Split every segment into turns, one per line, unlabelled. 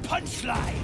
punchline!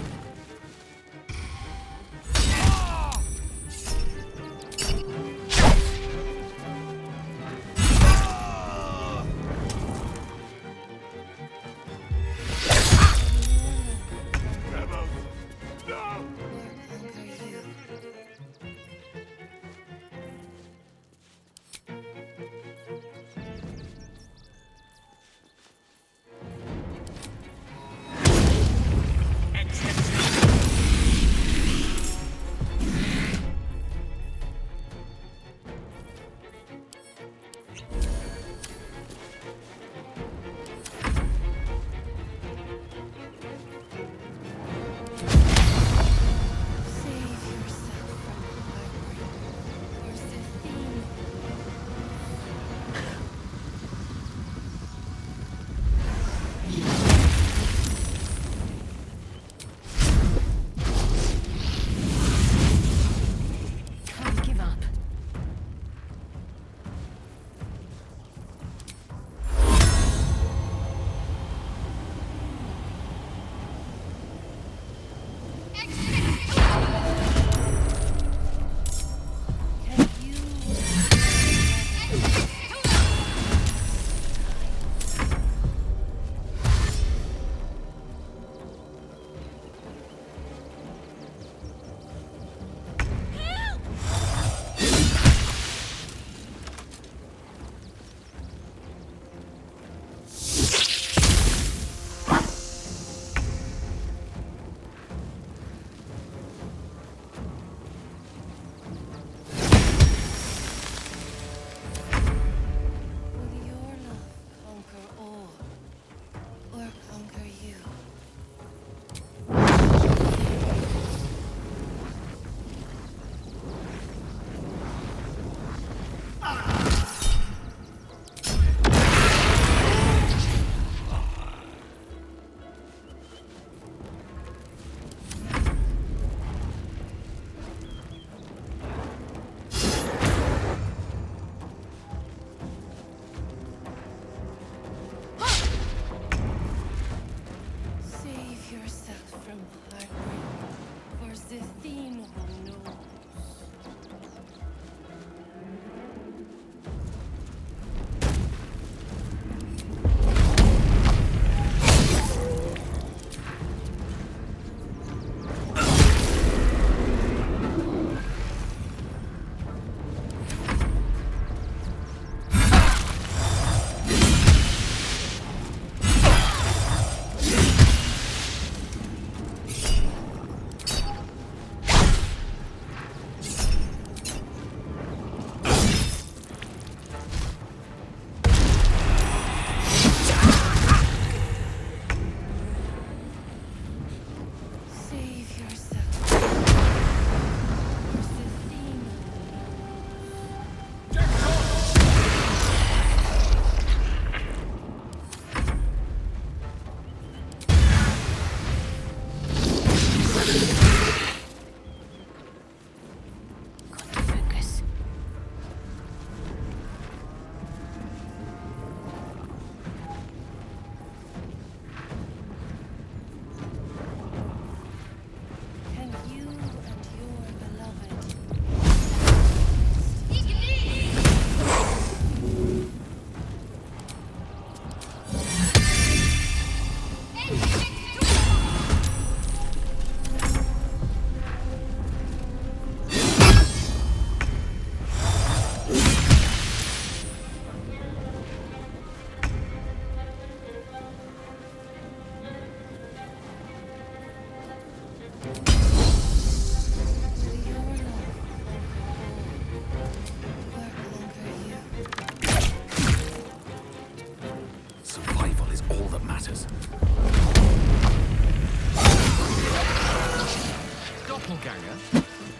Doppelganger?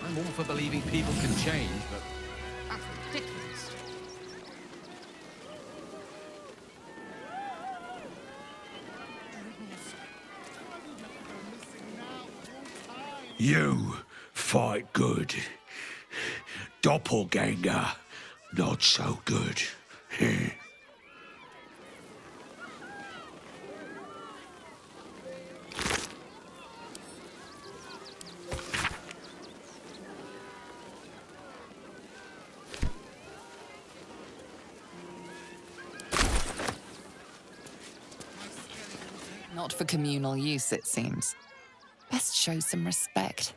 I'm all for believing people can change, but that's ridiculous.
You fight good. Doppelganger, not so good.
Not for communal use, it seems. Best show some respect.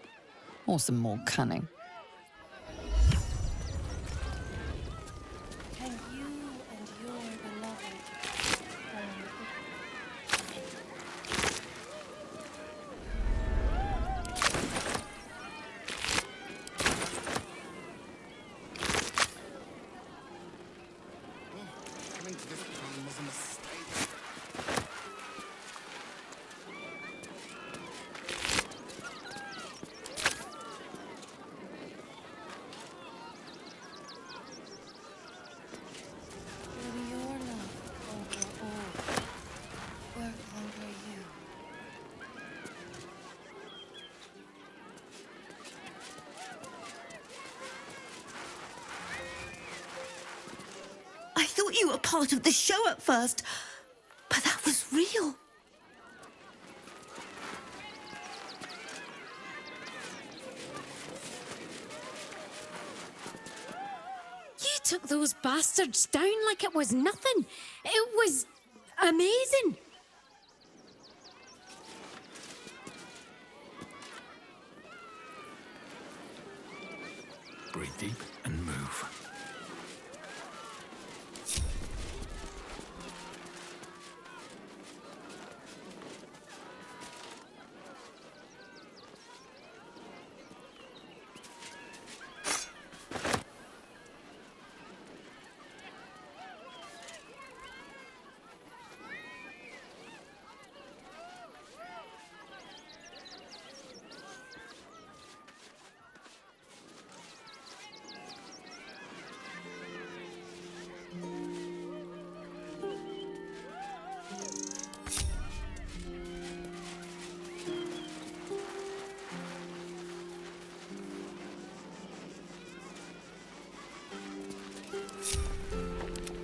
Or some more cunning.
Can you and your beloved
Coming to this plan was a mistake.
Will your love over all work under you?
I thought you were part of the show at first, but that was real.
You took those bastards down like it was nothing. It was amazing.
Breathe deep and move.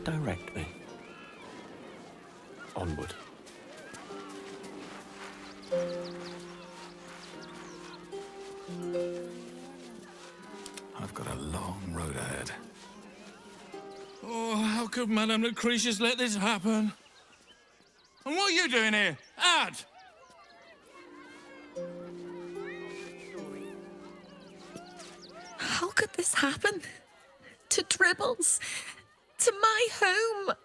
Directly. Onward. I've got a long road ahead.
Oh, how could Madame Lucretius let this happen? And what are you doing here? Ad!
How could this happen? To Dribbles? To my home?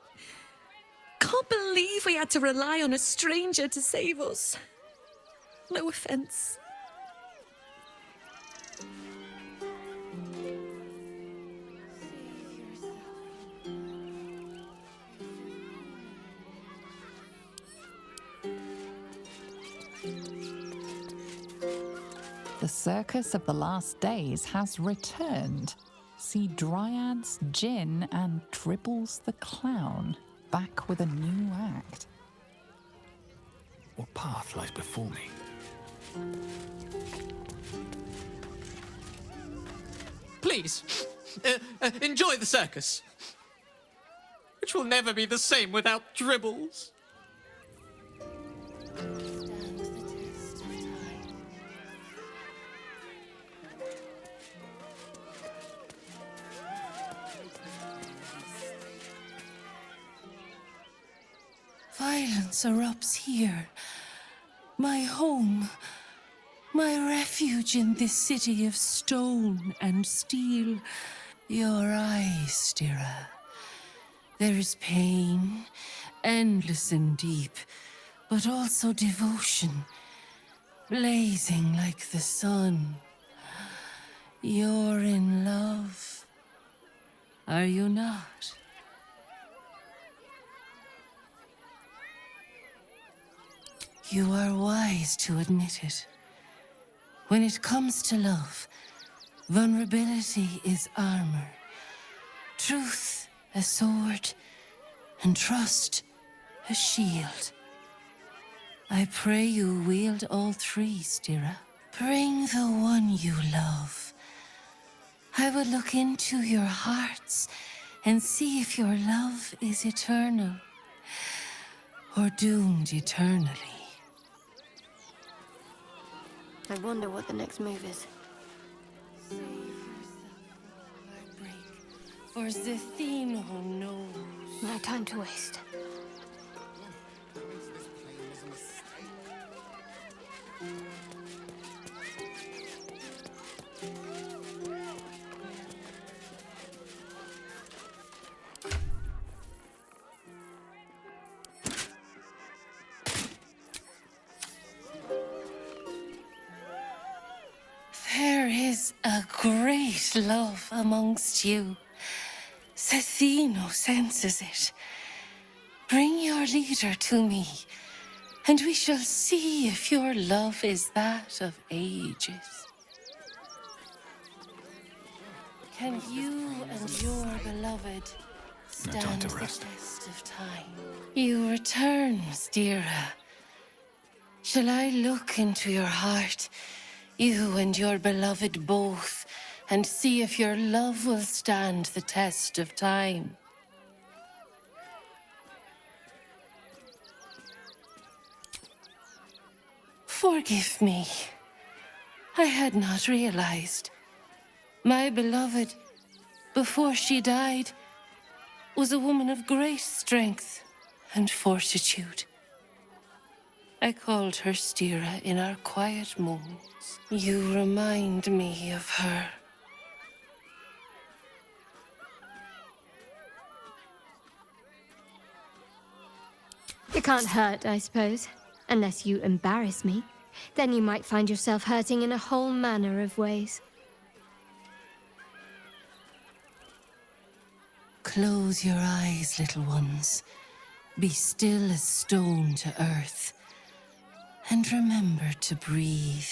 Can't believe we had to rely on a stranger to save us. No offense.
The circus of the last days has returned. See Dryads, Djinn, and Dribbles the Clown back with a new act.
What path lies before me?
Please, enjoy the circus. Which will never be the same without Dribbles.
Stand the test of time. Violence erupts here. My home. My refuge in this city of stone and steel. Your eyes, Stira. There is pain, endless and deep, but also devotion, blazing like the sun. You're in love, are you not? You are wise to admit it. When it comes to love, vulnerability is armor, truth a sword, and trust a shield. I pray you wield all three, Stira. Bring the one you love. I will look into your hearts and see if your love is eternal or doomed eternally.
I wonder what the next move is.
Save yourself from heartbreak, for 𝑧𝒕𝒐 knows.
No time to waste.
Going to this plane was a mistake.
There is a great love amongst you. Cethino senses it. Bring your leader to me, and we shall see if your love is that of ages. Can you and your beloved
No time
stand
to
the
rest.
test of time? You return, 𝑧𝒕𝒓𝒂𝒕𝒅𝒂. Shall I look into your heart, you and your beloved both, and see if your love will stand the test of time? Forgive me. I had not realized. My beloved, before she died, was a woman of great strength and fortitude. I called her 𝒕𝒓𝒂 in our quiet moments. You remind me of her.
It can't hurt, I suppose. Unless you embarrass me. Then you might find yourself hurting in a whole manner of ways.
Close your eyes, little ones. Be still as stone to earth. And remember to breathe.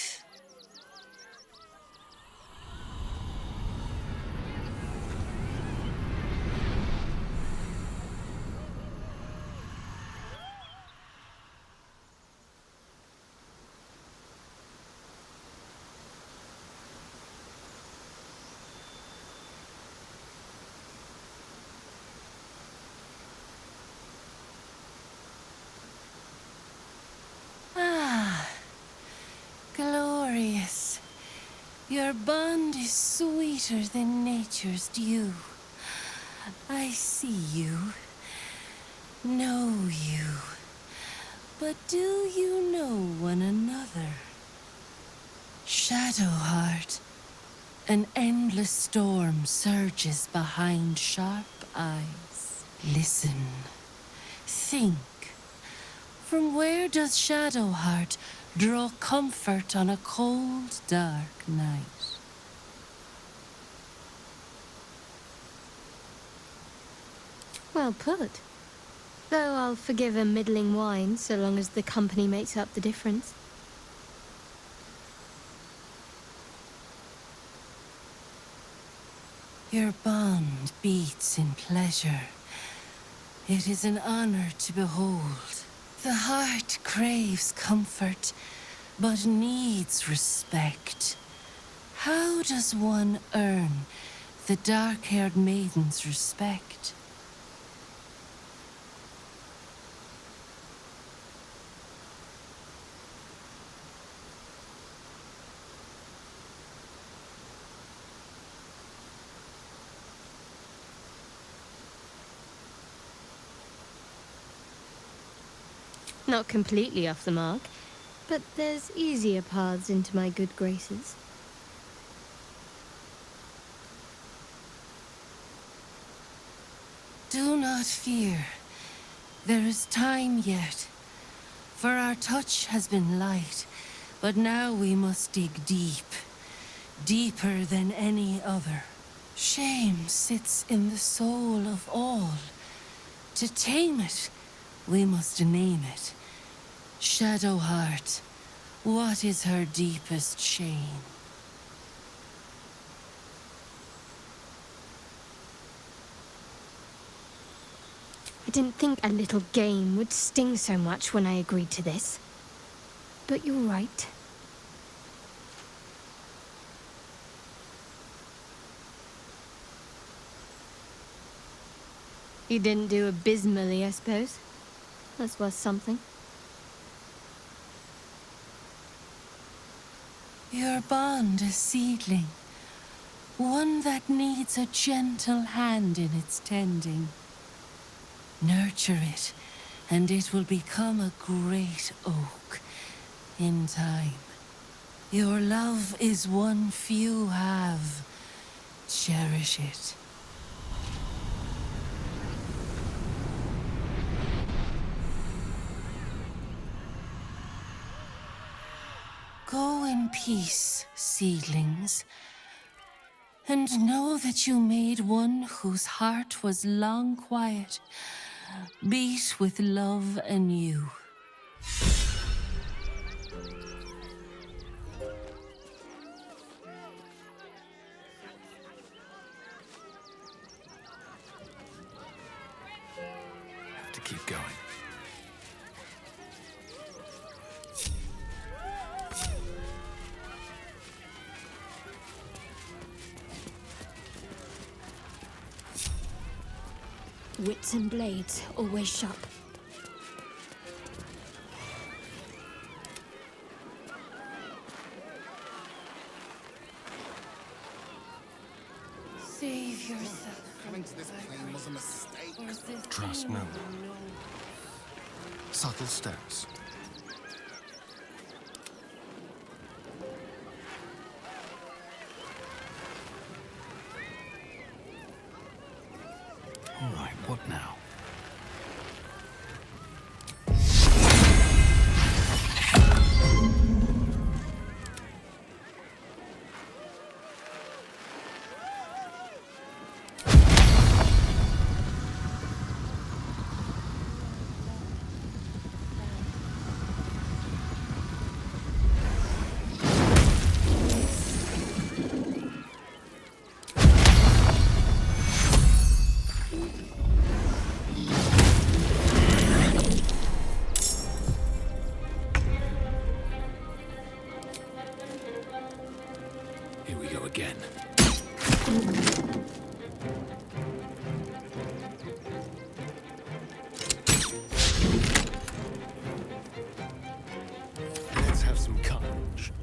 Glorious. Your bond is sweeter than nature's dew. I see you, know you. But do you know one another? Shadowheart, an endless storm surges behind sharp eyes. Listen, think. From where does Shadowheart draw comfort on a cold, dark night?
Well put. Though I'll forgive a middling wine so long as the company makes up the difference.
Your bond beats in pleasure. It is an honor to behold. The heart craves comfort, but needs respect. How does one earn the dark-haired maiden's respect?
Not completely off the mark, but there's easier paths into my good graces.
Do not fear. There is time yet. For our touch has been light, but now we must dig deep. Deeper than any other. Shame sits in the soul of all. To tame it, we must name it. Shadowheart, what is her deepest shame?
I didn't think a little game would sting so much when I agreed to this. But you're right. You didn't do abysmally, I suppose. That's worth something.
Your bond a seedling, one that needs a gentle hand in its tending. Nurture it, and it will become a great oak in time. Your love is one few have. Cherish it. Go in peace, seedlings, and know that you made one whose heart was long quiet beat with love anew.
Have to keep going.
Wits and blades, always sharp.
Save yourself.
Coming to this plane was a mistake.
Trust no one. Subtle steps.
All right, what now? Here we go again.
Let's have some courage.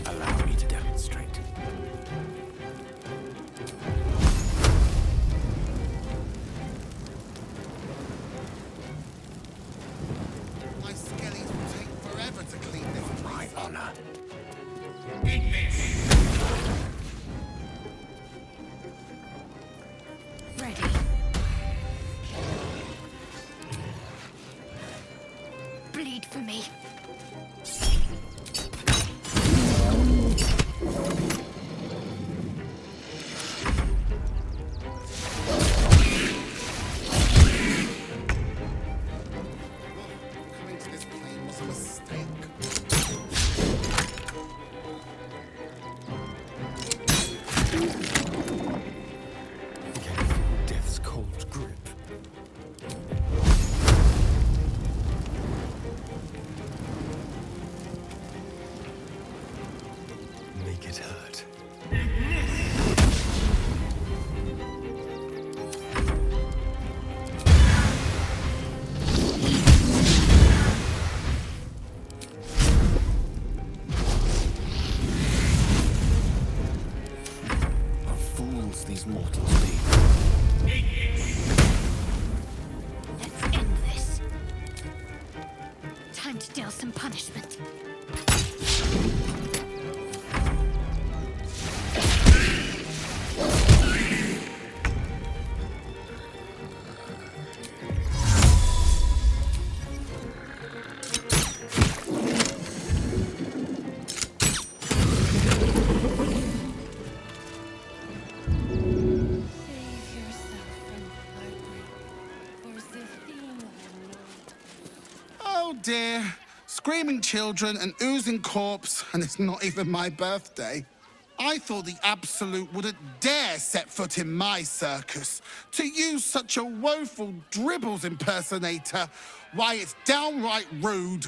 Allow me to demonstrate.
My skellies will take forever to clean this
My honor.
Ready. Bleed for me.
Coming to this plane was a mistake.
Can you feel death's cold grip? Make it hurt. Are fools these mortals be?
Let's end this. Time to deal some punishment.
Save yourself from heartbreak, for the theme of no.
Oh dear. Screaming children, an oozing corpse, and it's not even my birthday. I thought the Absolute wouldn't dare set foot in my circus. To use such a woeful Dribbles impersonator, why, it's downright rude.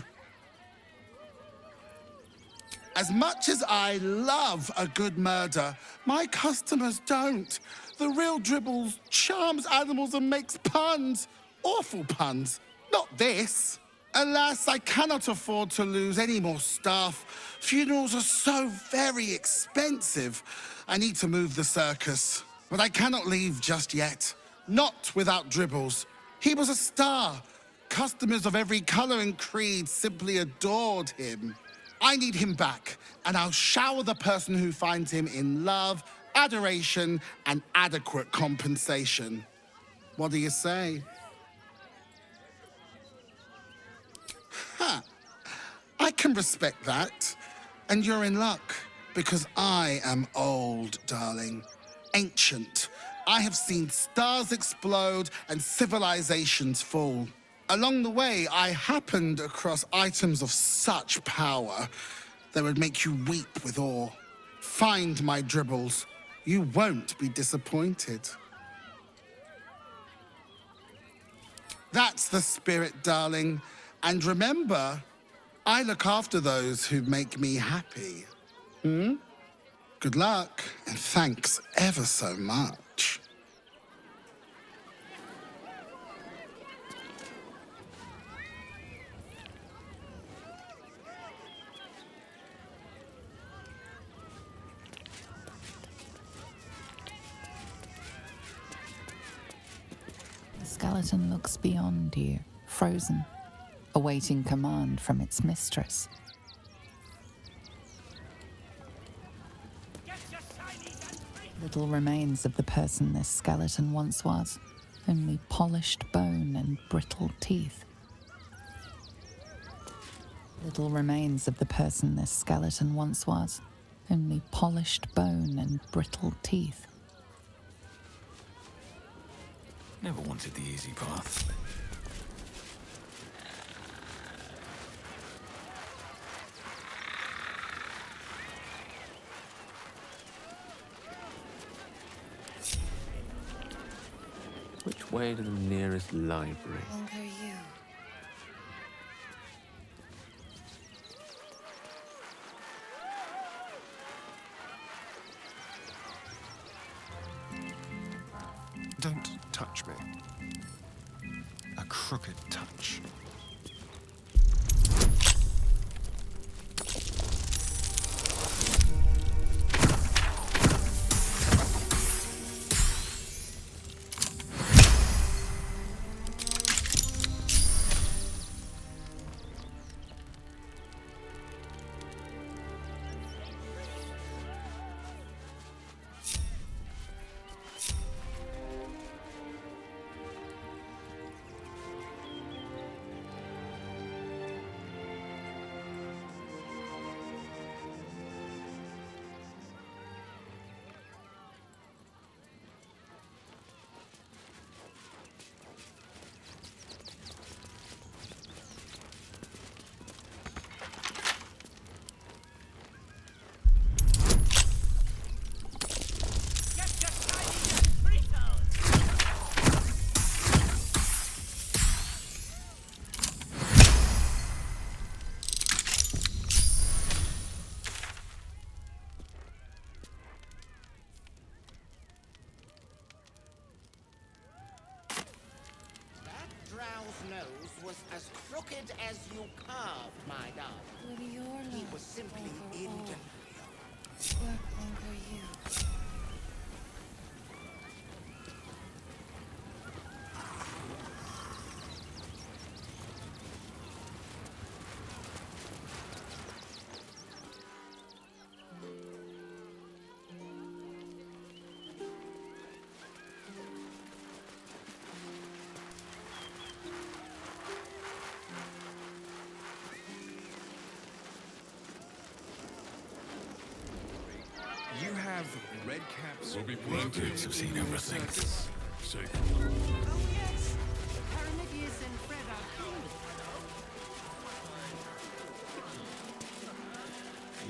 As much as I love a good murder, my customers don't. The real Dribbles charms animals and makes puns. Awful puns. Not this. Alas, I cannot afford to lose any more staff. Funerals are so very expensive. I need to move the circus. But I cannot leave just yet. Not without Dribbles. He was a star. Customers of every colour and creed simply adored him. I need him back, and I'll shower the person who finds him in love, adoration, and adequate compensation. What do you say? I can respect that. And you're in luck, because I am old, darling. Ancient. I have seen stars explode and civilizations fall. Along the way, I happened across items of such power that would make you weep with awe. Find my dribbles. You won't be disappointed. That's the spirit, darling. And remember, I look after those who make me happy. Good luck, and thanks ever so much.
The skeleton looks beyond you, frozen, awaiting command from its mistress. Little remains of the person this skeleton once was, only polished bone and brittle teeth. Little remains of the person this skeleton once was, only polished bone and brittle teeth.
Never wanted the easy path.
Which way to the nearest library?
Longer you.
Don't touch me. A crooked touch.
Nose was as crooked as you carved, my darling.
Will your
He
love
was simply
conquer all?
indelible.
Work longer you.
You have red caps.
The groups have seen everything.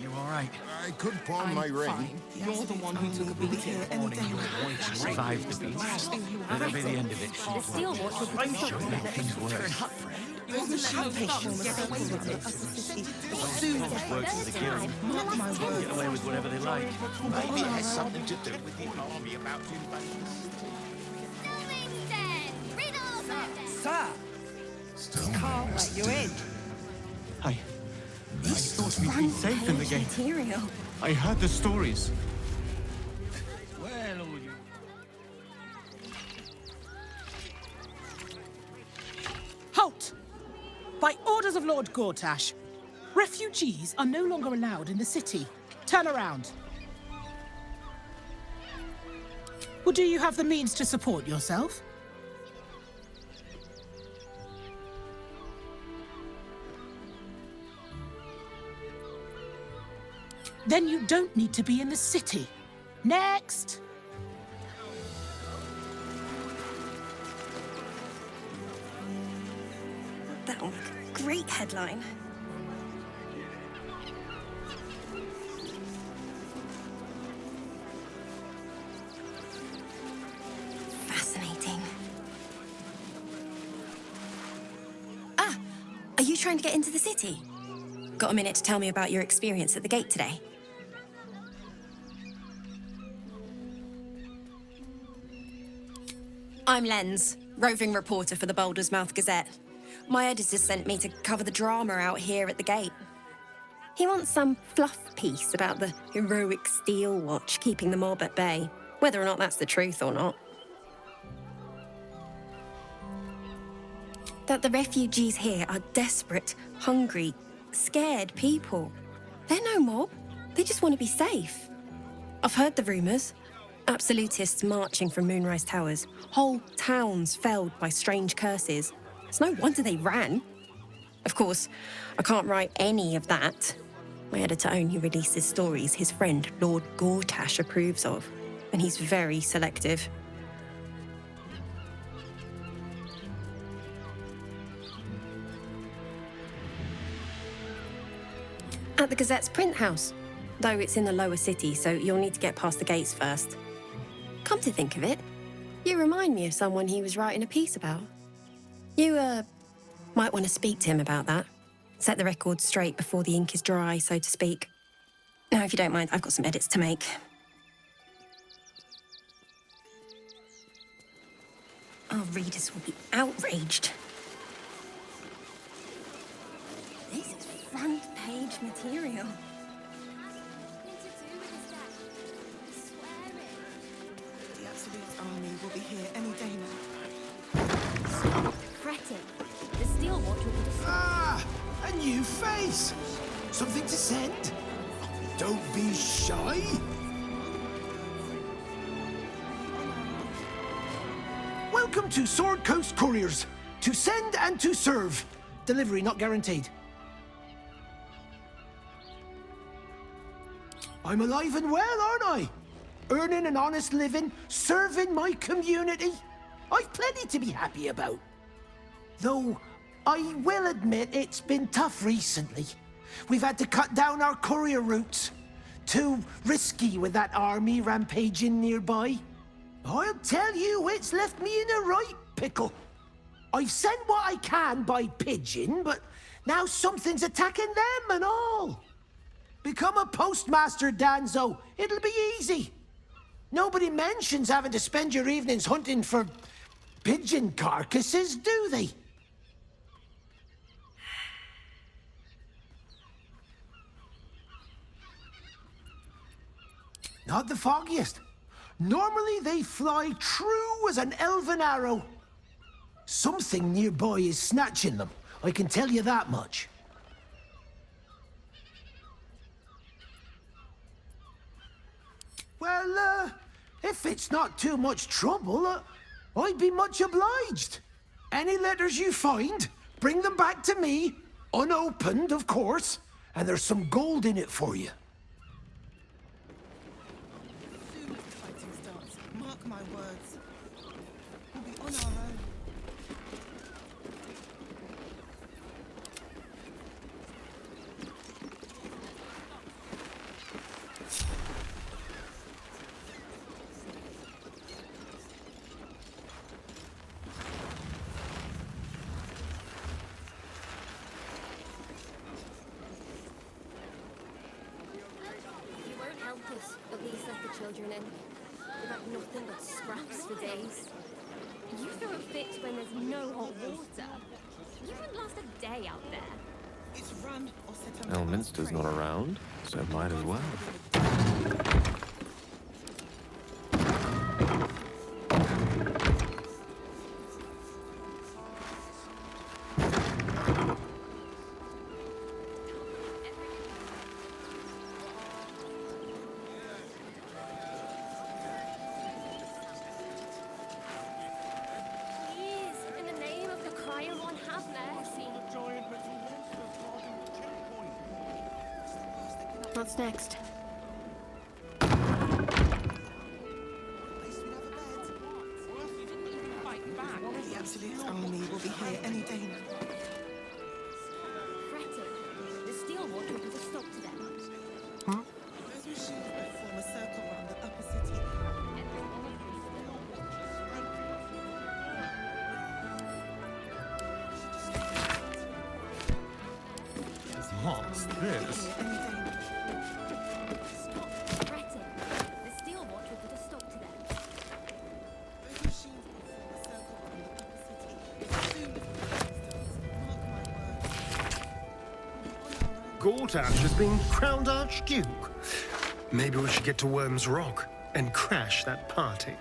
You all right?
I could pawn my ring.
You're the one who took a beating.
Morning, you were wanting to survive the beast. That'll be the end of it.
The steel watch was right
Show me things work.
Wasn't the champagne get away with it? Soon as
Works as a guild.
mark my
Get
words.
away with whatever they like.
Maybe it has something to do with the army about to invade us.
Sir, can't let you in.
I thought we'd been safe in the gate.
Material.
I heard the stories.
Halt!
Orders of Lord 𝑾���🍐. Refugees are no longer allowed in the city. Turn around. Well, do you have the means to support yourself? Then you don't need to be in the city. Next!
That'll make a great headline. Fascinating. Ah! Are you trying to get into the city? Got a minute to tell me about your experience at the gate today? I'm Lens, roving reporter for the Baldur's Gazette. My editor sent me to cover the drama out here at the gate. He wants some fluff piece about the heroic steel watch keeping the mob at bay, whether or not that's the truth or not. That the refugees here are desperate, hungry, scared people. They're no mob. They just want to be safe. I've heard the rumours. Absolutists marching from Moonrise Towers. Whole towns felled by strange curses. It's no wonder they ran. Of course, I can't write any of that. My editor only releases stories his friend Lord 𝑾���🍐 approves of, and he's very selective. At the Gazette's print house, though it's in the lower city, so you'll need to get past the gates first. Come to think of it, you remind me of someone he was writing a piece about. You, might want to speak to him about that. Set the record straight before the ink is dry, so to speak. Now, if you don't mind, I've got some edits to make. Our readers will be outraged. This is front-page material.
The Absolute army will be here any day now.
Stop fretting. The steel watch will be destroyed.
Ah! A new face! Something to send? Don't be shy! Welcome to Sword Coast Couriers. To send and to serve. Delivery not guaranteed. I'm alive and well, aren't I? Earning an honest living, serving my community. I've plenty to be happy about. Though, I will admit it's been tough recently. We've had to cut down our courier routes. Too risky with that army rampaging nearby. I'll tell you, it's left me in a right pickle. I've sent what I can by pigeon, but now something's attacking them and all. Become a postmaster, Danzo. It'll be easy. Nobody mentions having to spend your evenings hunting for pigeon carcasses, do they? Not the foggiest. Normally they fly true as an elven arrow. Something nearby is snatching them, I can tell you that much. Well, if it's not too much trouble, I'd be much obliged. Any letters you find, bring them back to me, unopened, of course, and there's some gold in it for you.
Soon as the fighting starts, mark my words. We'll be on our own.
At least let the children in. We've had nothing but scraps for days. You throw a fit when there's no hot water. You wouldn't last a day out there.
It's run or set
Elminster's not around, so might as well.
What's next?
The Absolute's army will be here any day now.
Fretting. The steel water will put a stop to them.
Those machines will form a circle around the upper city.
What's this?
Stop fretting. The steel water will put a stop to them.
Those machines will form a circle around the upper city. Soon as the fighting starts, mark my words.
𝑗𝒂𝒍𝒂𝒕𝒉𝒓𝒐𝒖𝒈𝒉 has been crowned Archduke. Maybe we should get to 𝑭rm's Rock and crash that party.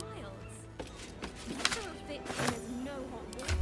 Wilds. You throw a fit when there's no hot water.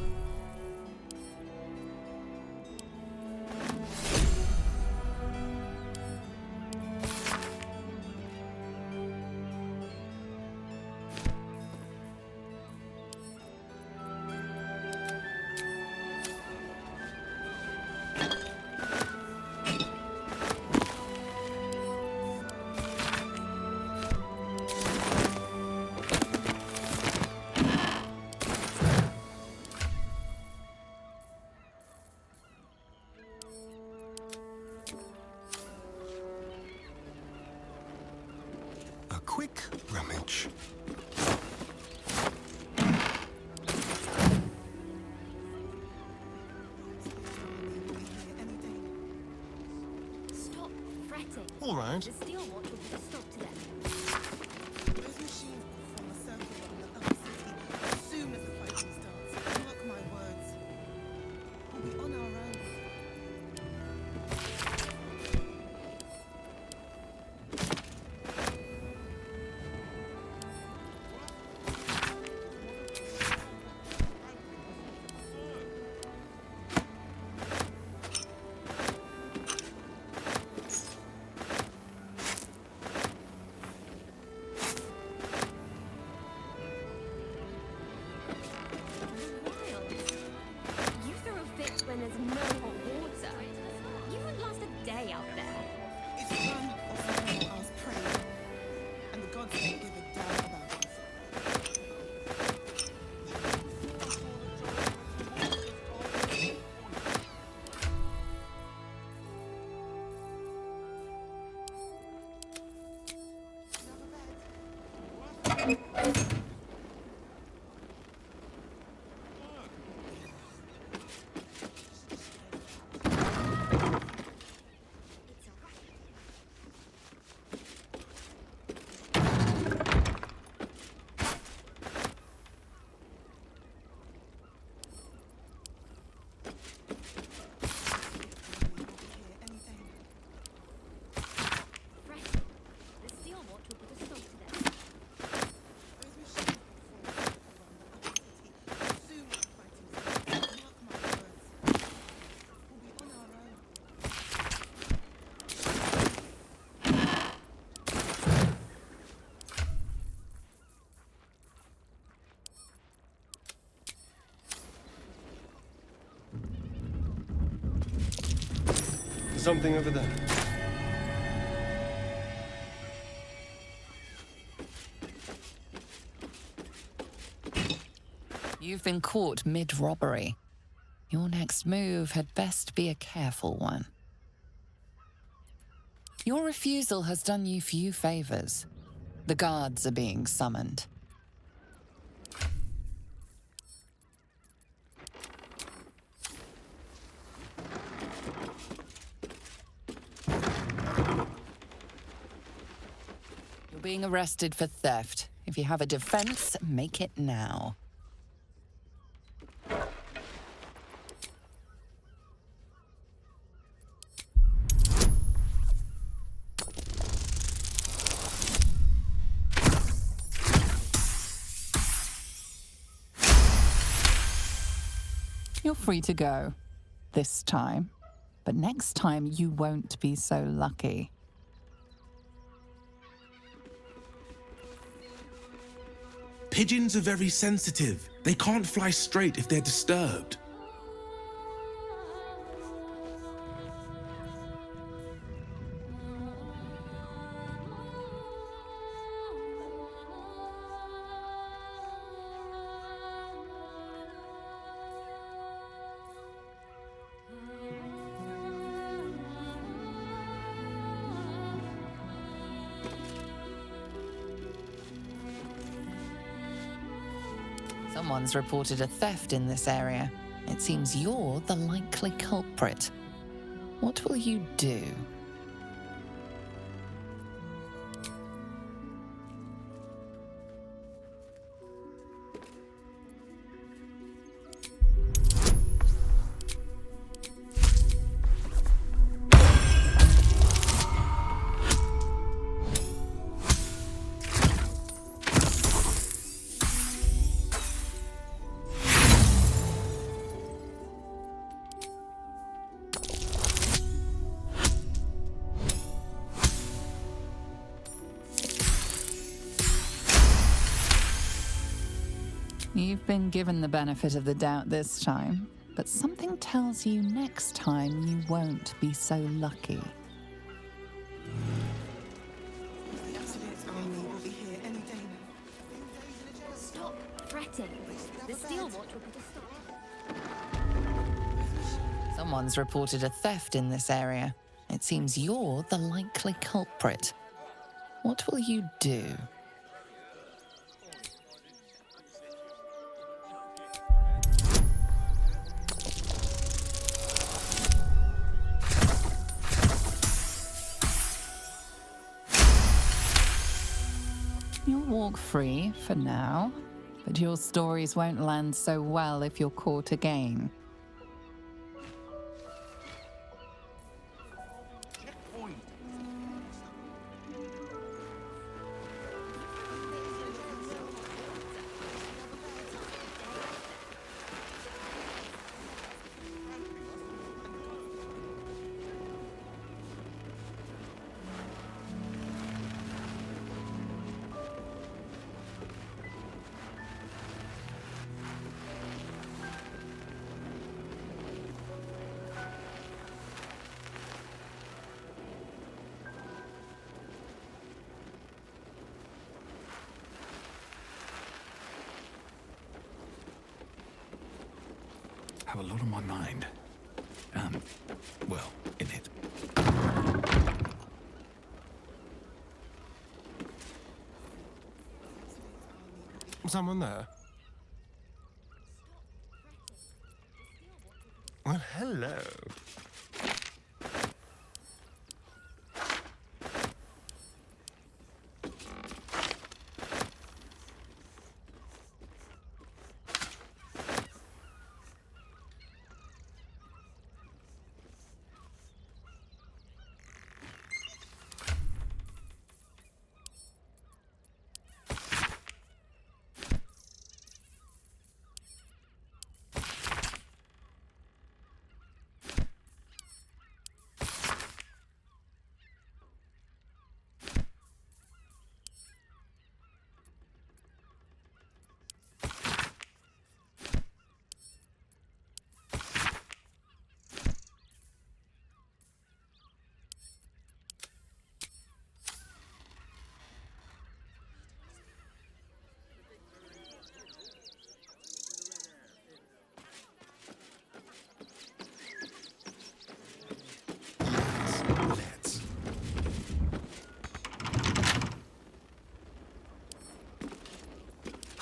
A quick rummage.
Stop fretting.
All right.
The steel water will put a stop to them.
Those machines will form a circle around the upper city. Soon as the fighting starts, mark my words. We'll be on our own.
Wilds. You throw a fit when there's no hot water. You wouldn't last a day out there.
It's run or someone else praying. And the gods don't give a damn about us.
Fretting. The steel water will put a stop to them.
Those machines will form a circle around the upper city. Soon as the fighting starts, mark my words. We'll be on our own.
Something over there.
You've been caught mid-robbery. Your next move had best be a careful one. Your refusal has done you few favors. The guards are being summoned. You're being arrested for theft. If you have a defense, make it now. You're free to go. This time. But next time you won't be so lucky.
Pigeons are very sensitive. They can't fly straight if they're disturbed.
Someone's reported a theft in this area. It seems you're the likely culprit. What will you do? You've been given the benefit of the doubt this time, but something tells you next time you won't be so lucky.
The Absolute's army will be here any day now.
Stop fretting. The Steel Watch will put a stop.
Someone's reported a theft in this area. It seems you're the likely culprit. What will you do? You'll walk free for now, but your stories won't land so well if you're caught again.
Have a lot on my mind. Well, in it.
Someone there? Well, hello.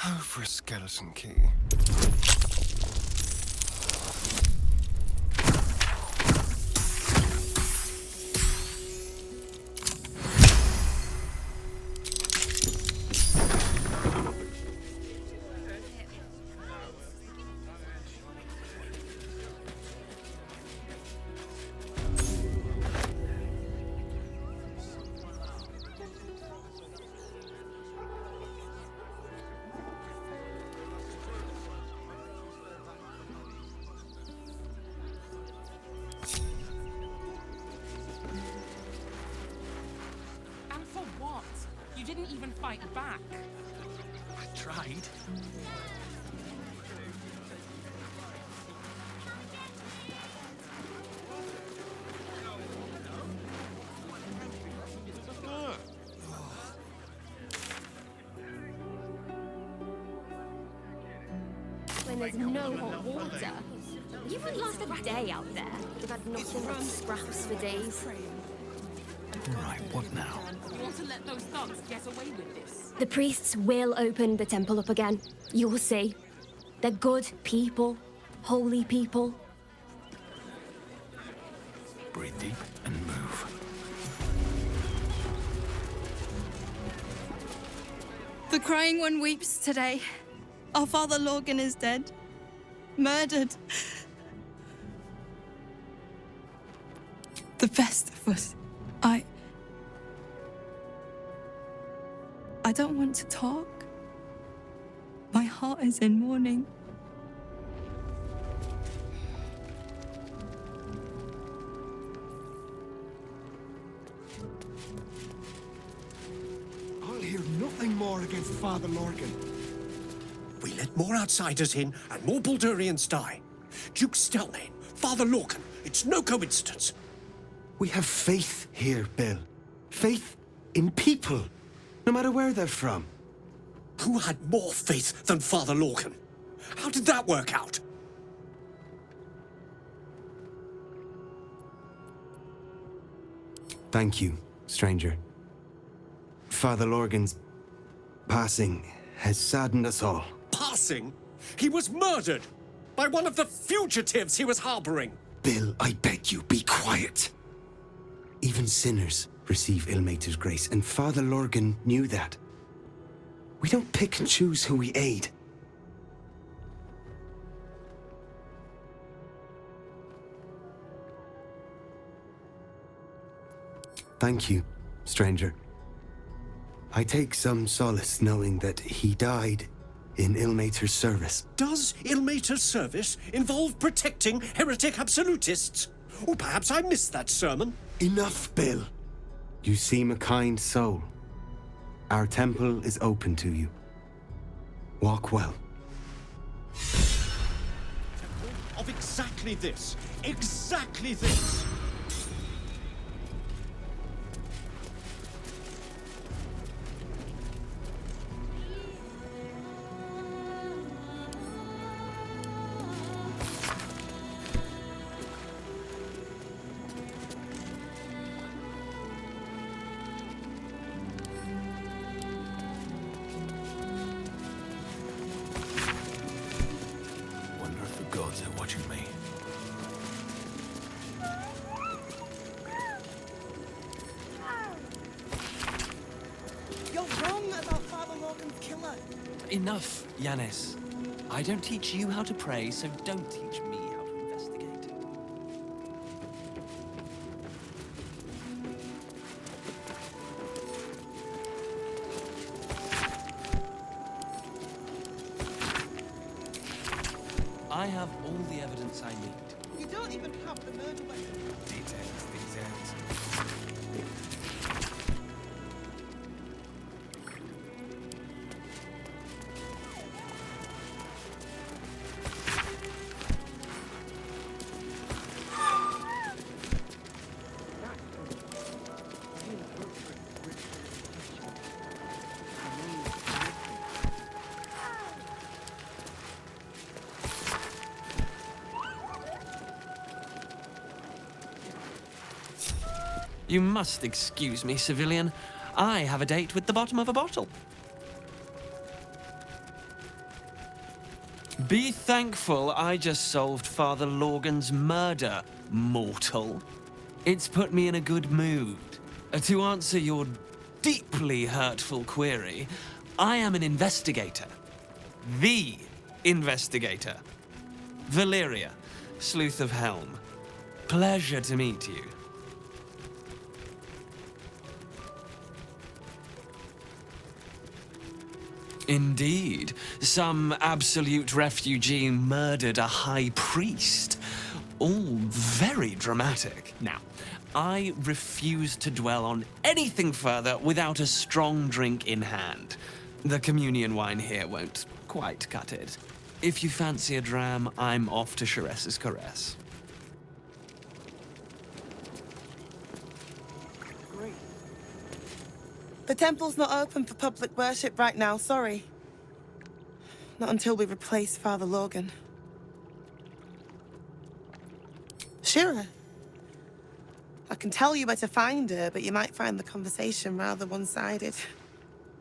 Oh, for a skeleton key.
didn't even fight back.
I tried.
When there's no hot water. You wouldn't last a day out there. We've had nothing but scraps for days.
Right, what now?
You want to let those thugs get away with this?
The priests will open the temple up again. You will see. They're good people. Holy people.
Breathe deep and move.
The crying one weeps today. Our father Lorgan is dead. Murdered. The best of us. I don't want to talk. My heart is in mourning.
I'll hear nothing more against Father Lorgan.
We let more outsiders in, and more Baldurians die. Duke Stelmane, Father Lorcan, it's no coincidence.
We have faith here, Bill. Faith in people, no matter where they're from.
Who had more faith than Father Lorcan? How did that work out?
Thank you, stranger. Father Lorgan's passing has saddened us all.
Passing? He was murdered by one of the fugitives he was harboring.
Bill, I beg you, be quiet. Even sinners receive Ilmater's grace, and Father Lorgan knew that. We don't pick and choose who we aid. Thank you, stranger. I take some solace knowing that he died in Ilmater's service.
Does Ilmater's service involve protecting heretic absolutists? Or perhaps I missed that sermon.
Enough, Bill. You seem a kind soul. Our temple is open to you. Walk well.
Of exactly this. Exactly this.
Wonder if the gods are watching me.
You're wrong about Father Lorgan's killer.
Enough, 𝑦𝑨𝑻𝑬. I don't teach you how to pray, so don't teach me how to investigate. I have all the evidence I need.
You don't even have the murder weapon.
Details. You must excuse me, civilian. I have a date with the bottom of a bottle. Be thankful I just solved Father Lorgan's murder, mortal. It's put me in a good mood. To answer your deeply hurtful query, I am an investigator. The investigator. Valeria, Sleuth of Helm. Pleasure to meet you. Indeed, some absolute refugee murdered a high priest. All very dramatic. Now, I refuse to dwell on anything further without a strong drink in hand. The communion wine here won't quite cut it. If you fancy a dram, I'm off to Sharess's caress.
The temple's not open for public worship right now, sorry. Not until we replace Father Logan. Shira. I can tell you where to find her, but you might find the conversation rather one-sided.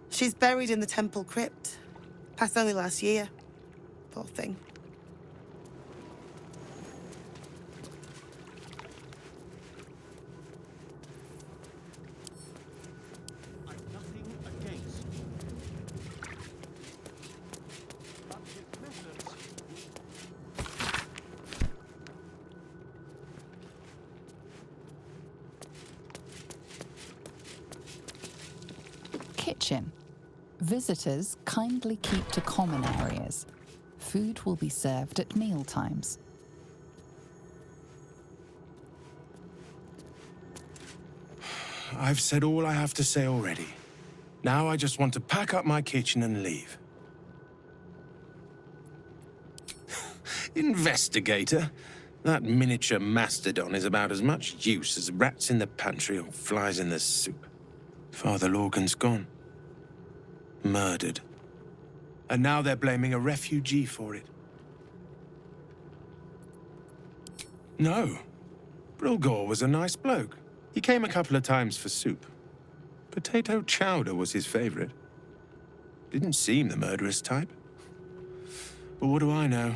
She's buried in the temple crypt. Passed only last year. Poor thing.
Kitchen. Visitors kindly keep to common areas. Food will be served at mealtimes.
I've said all I have to say already. Now I just want to pack up my kitchen and leave. Investigator? That miniature mastodon is about as much use as rats in the pantry or flies in the soup. Father Logan's gone. Murdered. And now they're blaming a refugee for it. No. Brilgor was a nice bloke. He came a couple of times for soup. Potato chowder was his favorite. Didn't seem the murderous type. But what do I know?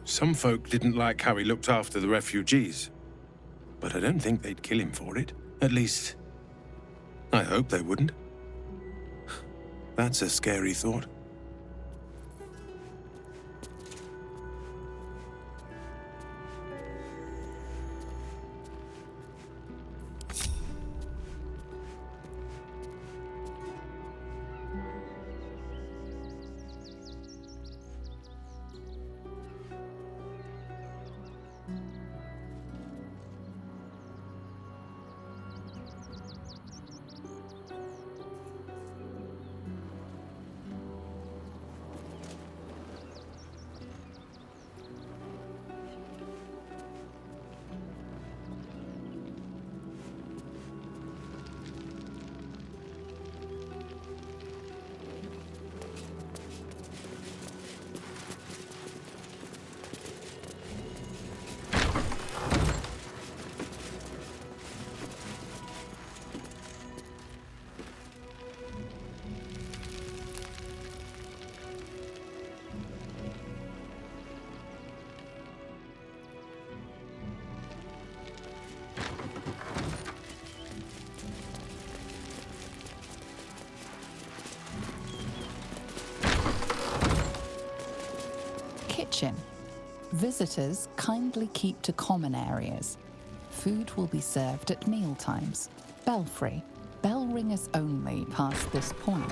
Some folk didn't like how he looked after the refugees. But I don't think they'd kill him for it. At least, I hope they wouldn't. That's a scary thought.
Kitchen. Visitors kindly keep to common areas. Food will be served at mealtimes. Belfry. Bell ringers only past this point.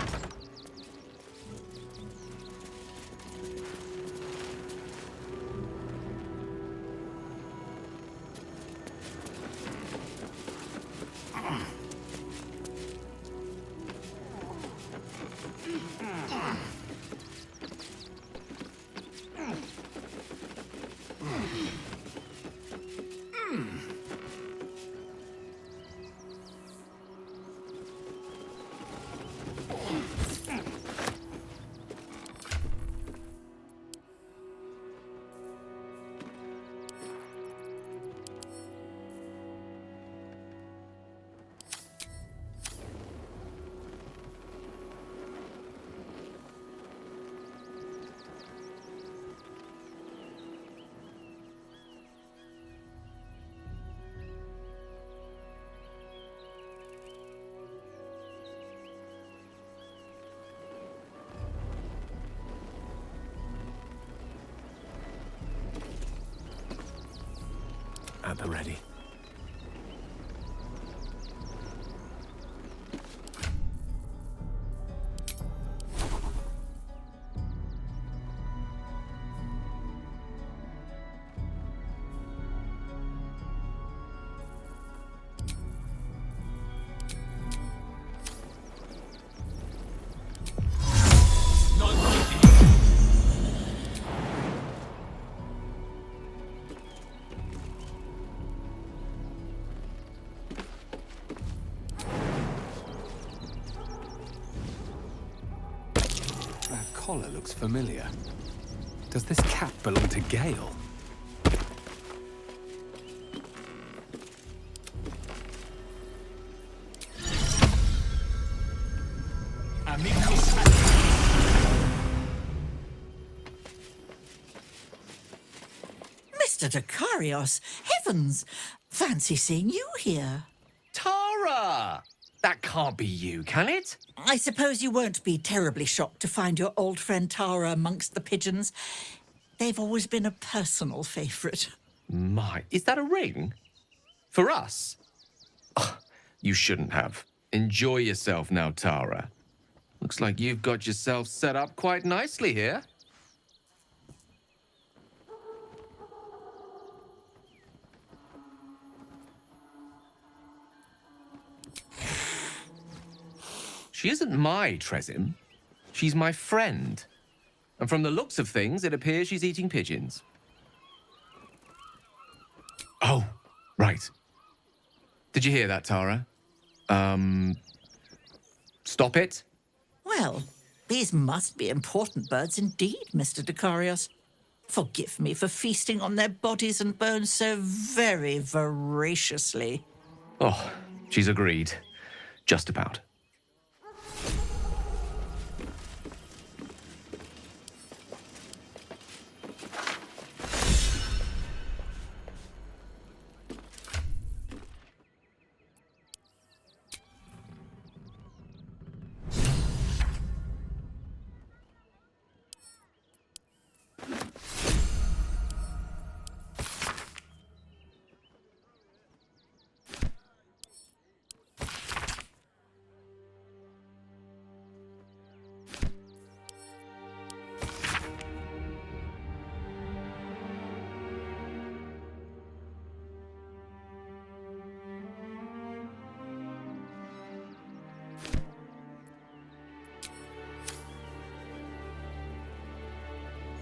At the ready. collar looks familiar. Does this cap belong to Gale?
Mr. 𝑾𝒂𝒍𝒂𝒕𝒉𝒓𝒐𝒖𝒈𝒉, heavens! Fancy seeing you here.
Tara! That can't be you, can it?
I suppose you won't be terribly shocked to find your old friend Tara amongst the pigeons. They've always been a personal favourite.
My, is that a ring? For us? Oh, you shouldn't have. Enjoy yourself now, Tara. Looks like you've got yourself set up quite nicely here. She isn't my 𝑗𝒂𝒍𝒻. She's my friend. And from the looks of things, it appears she's eating pigeons. Oh, right. Did you hear that, Tara? Stop it?
Well, these must be important birds indeed, Mr. 𝑾𝒂𝒍𝒂𝒕𝒉𝒓𝒐𝒖𝒈𝒄. Forgive me for feasting on their bodies and bones so very voraciously.
Oh, she's agreed. Just about.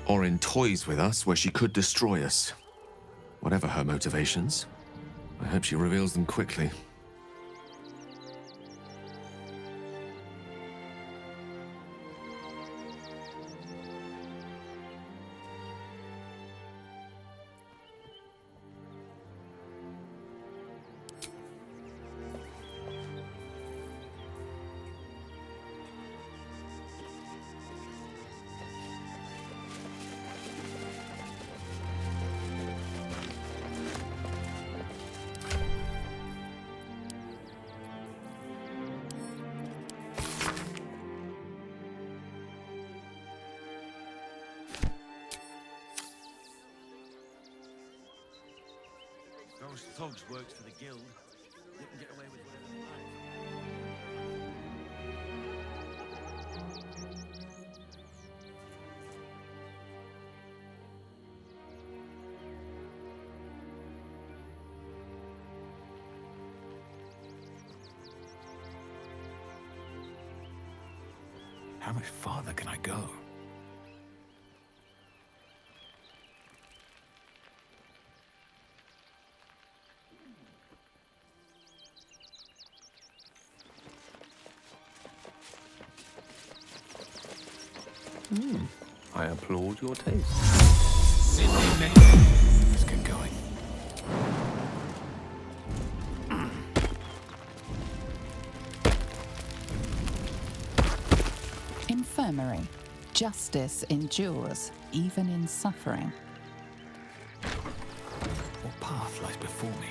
Or in toys with us where she could destroy us. Whatever her motivations, I hope she reveals them quickly.
Those thugs worked for the guild. They can get away with whatever they like.
How much farther can I go?
I applaud your taste.
Let's get going.
Infirmary. Justice endures, even in suffering.
What path lies before me?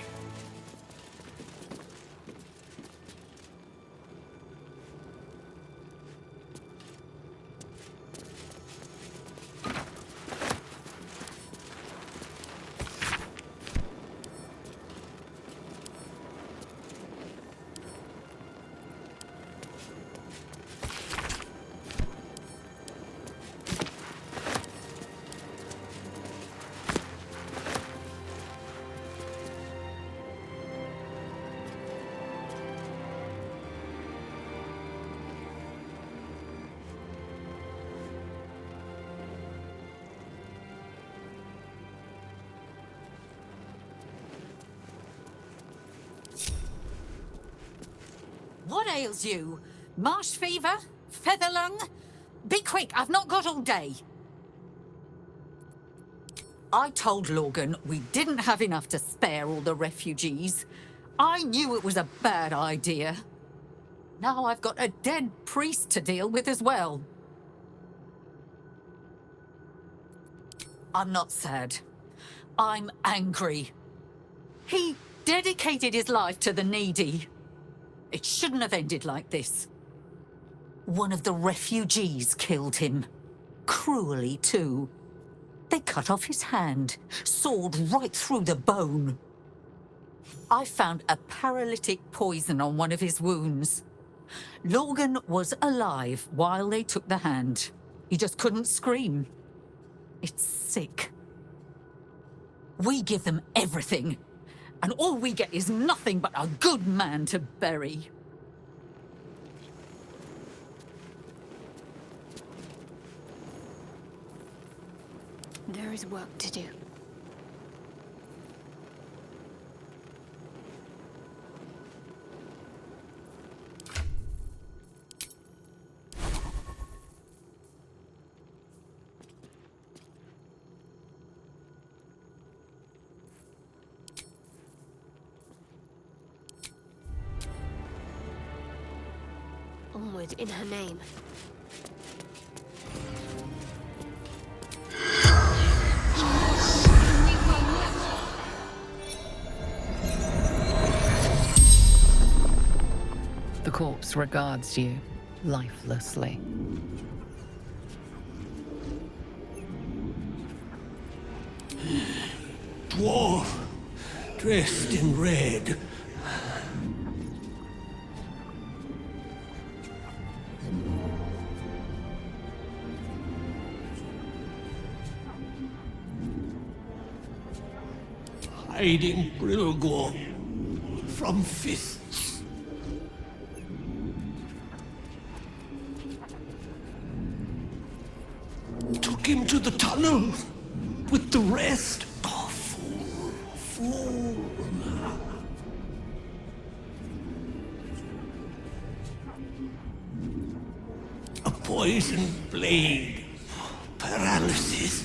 What ails you? Marsh fever? Feather lung?
Be quick, I've not got all day. I told Lorgan we didn't have enough to spare all the refugees. I knew it was a bad idea. Now I've got a dead priest to deal with as well. I'm not sad. I'm angry. He dedicated his life to the needy. It shouldn't have ended like this. One of the refugees killed him. Cruelly, too. They cut off his hand, sawed right through the bone. I found a paralytic poison on one of his wounds. Lorgan was alive while they took the hand. He just couldn't scream. It's sick. We give them everything, and all we get is nothing but a good man to bury.
There is work to do. Onward in her name.
The corpse regards you lifelessly.
Dwarf, dressed in red. Hiding Brilgor from fists. Took him to the tunnel with the rest. Oh, fool, fool. A poisoned blade, paralysis.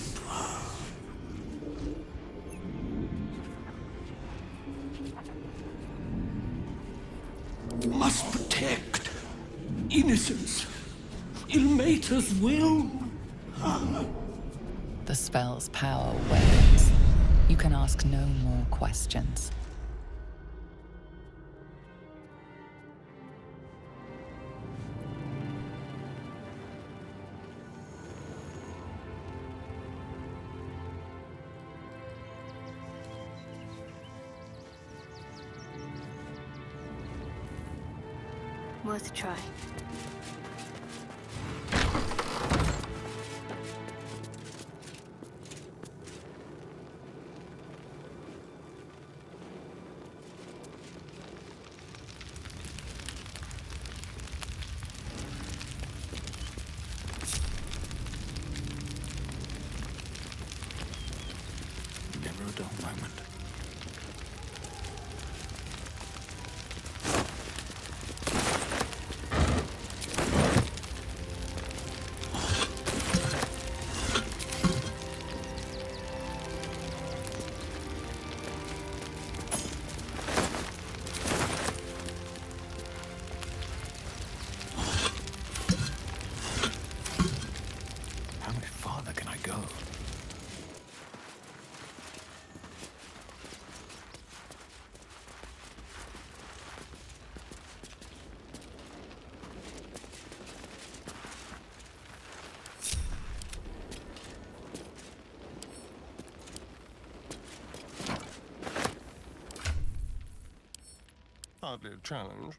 Must protect innocence. Ilmater's will.
The spell's power wanes. You can ask no more questions.
Worth a try.
Never a dull moment. How much farther can I go?
Hardly a challenge.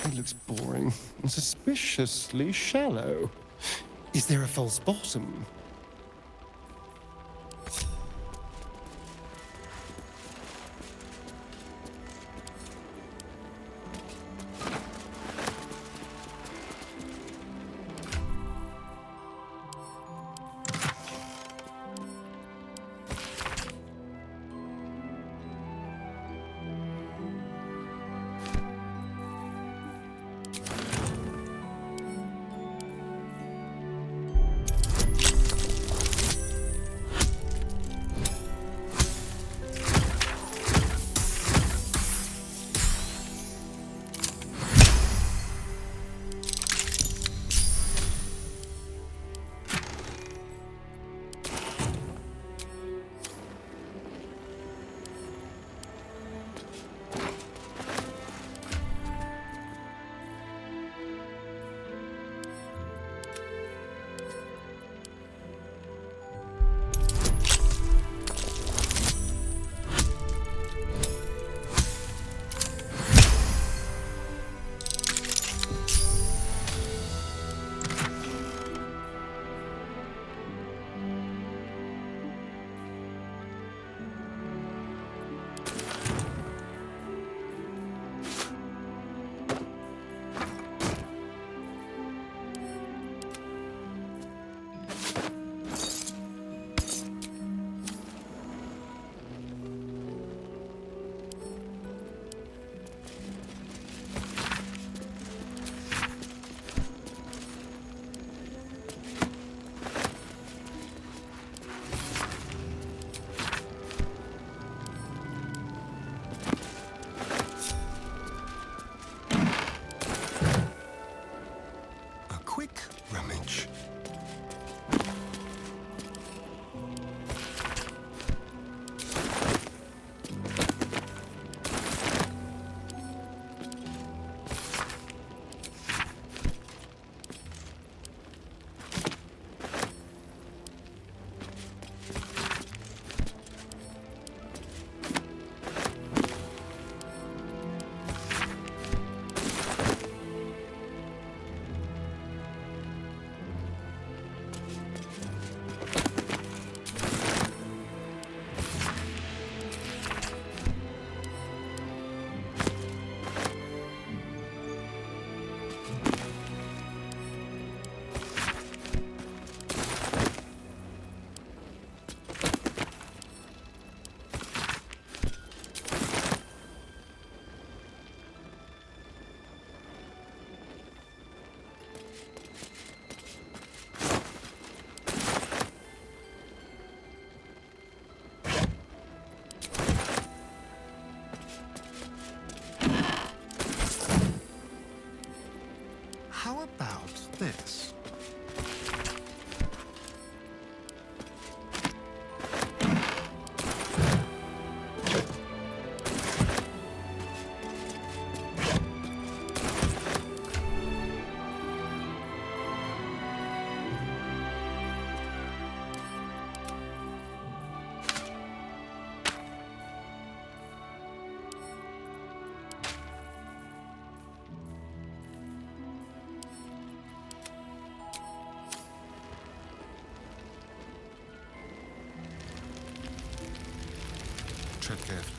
It looks boring and suspiciously shallow. Is there a false bottom?
How about this? Tread carefully.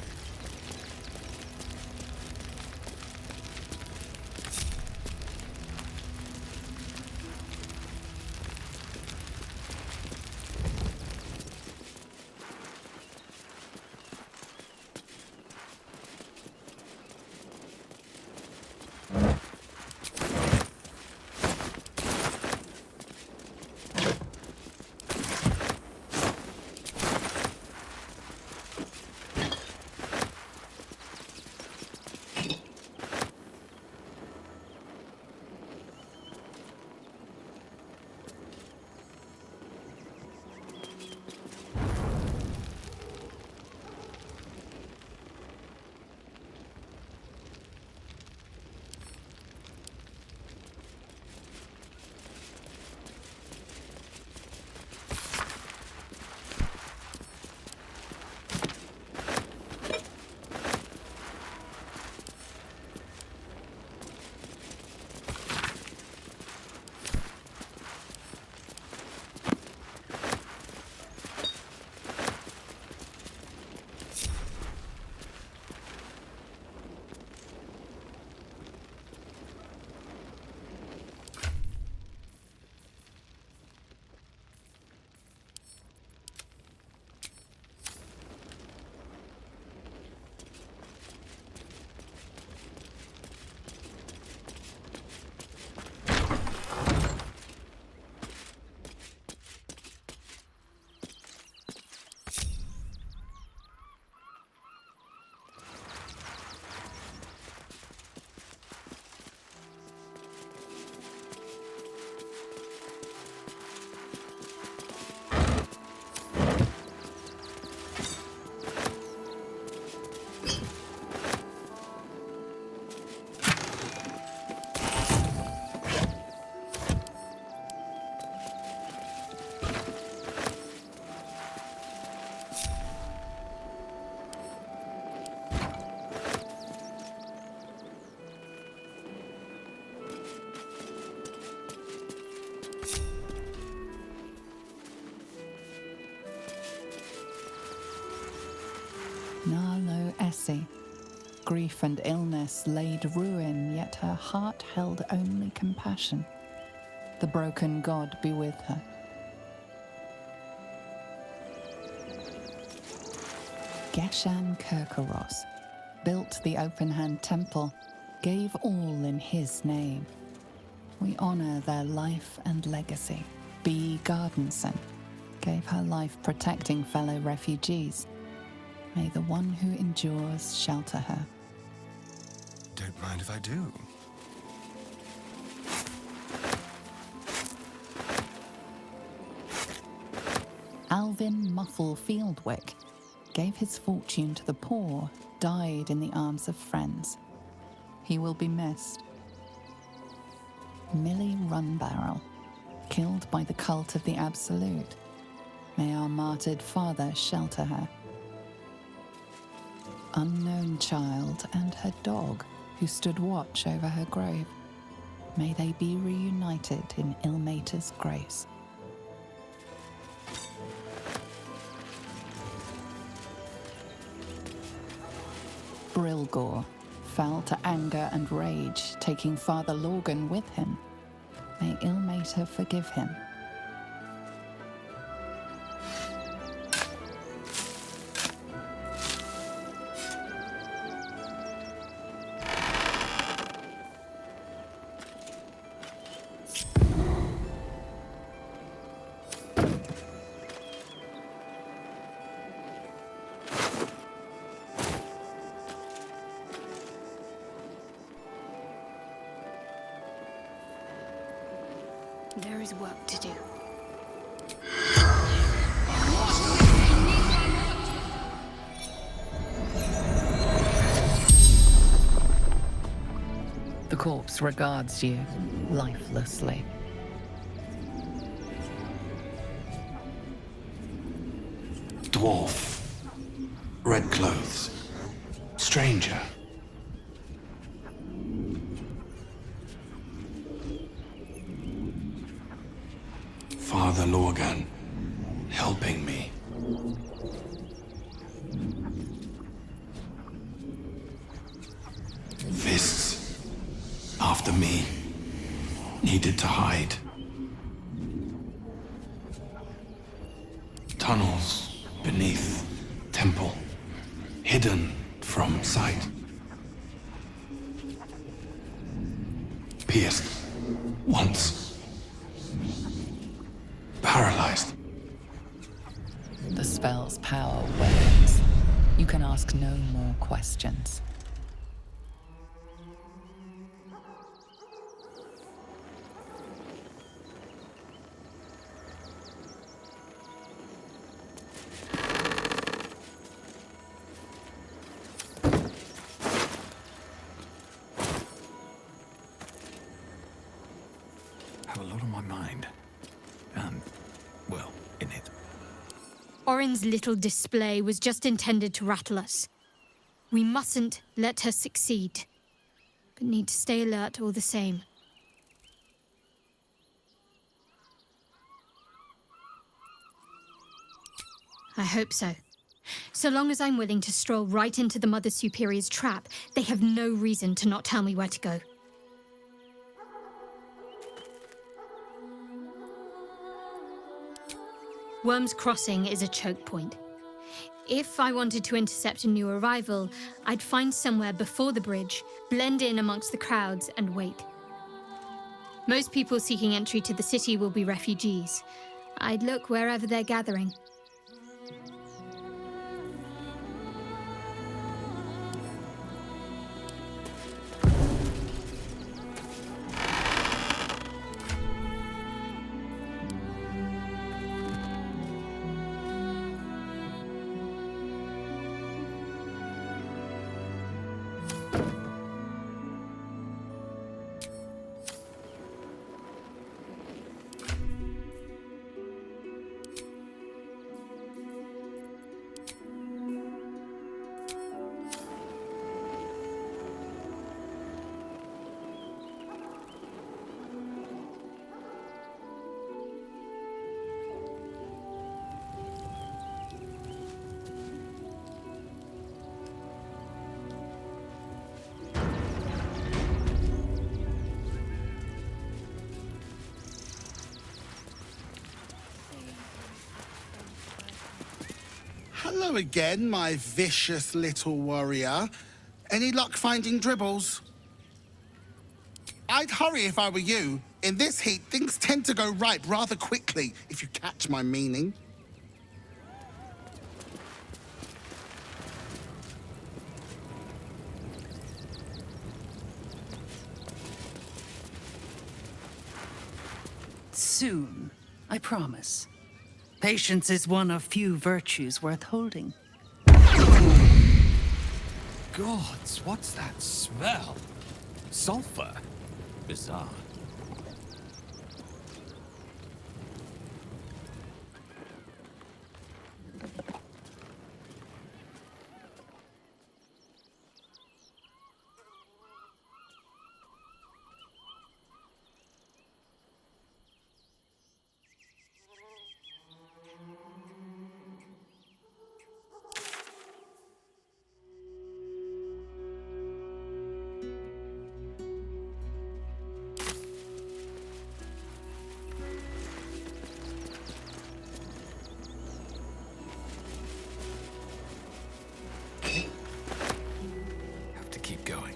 𝒂𝒂𝒕𝒆𝒈. Grief and illness laid ruin, yet her heart held only compassion. The broken god be with her. Geshen-Kyrkoros built the open-hand temple, gave all in his name. We honor their life and legacy. 𝑏𝑗𝒂𝒍𝒌𝒕𝒉𝒓𝒐𝒖𝒈𝒂 gave her life protecting fellow refugees. May the one who endures shelter her.
Don't mind if I do.
Alvin Muffle Fieldwick gave his fortune to the poor, died in the arms of friends. He will be missed. Millie Runbarrel, killed by the cult of the Absolute. May our martyred father shelter her. Unknown child and her dog, who stood watch over her grave. May they be reunited in Ilmater's grace. Brilgor fell to anger and rage, taking Father Lorgan with him. May Ilmater forgive him.
There is work to do.
The corpse regards you lifelessly.
Dwarf. Red clothes. Stranger. Father Lorgan, helping me. Fists, after me, needed to hide. Tunnels beneath temple, hidden from sight. Pierced once. Paralyzed.
The spell's power wanes. You can ask no more questions.
I have a lot on my mind. And, well, in it.
Orin's little display was just intended to rattle us. We mustn't let her succeed, but need to stay alert all the same. I hope so. So long as I'm willing to stroll right into the Mother Superior's trap, they have no reason to not tell me where to go. Worm's Crossing is a choke point. If I wanted to intercept a new arrival, I'd find somewhere before the bridge, blend in amongst the crowds, and wait. Most people seeking entry to the city will be refugees. I'd look wherever they're gathering.
Hello again, my vicious little warrior. Any luck finding dribbles? I'd hurry if I were you. In this heat, things tend to go ripe rather quickly, if you catch my meaning.
Soon, I promise. Patience is one of few virtues worth holding.
Gods, what's that smell? Sulfur? Bizarre. Keep going.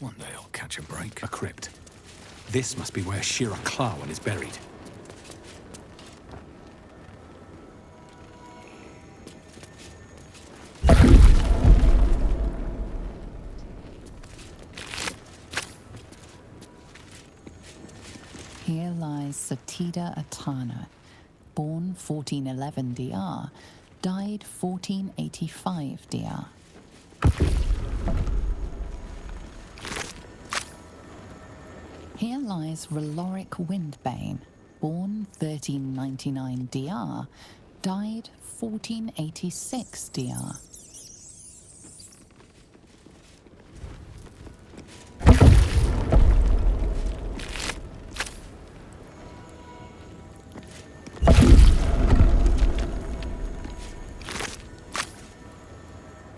One day I'll catch a break.
A crypt. This must be where 𝑗'𝒂𝒂𝒕𝒉𝒓𝒐𝒖𝒈𝒉 is buried.
Here lies 𝑠a'tida Atana, born 1411 DR, died 1485 DR. Here lies R'lyric Windbane, born 1399 DR, died 1486 DR.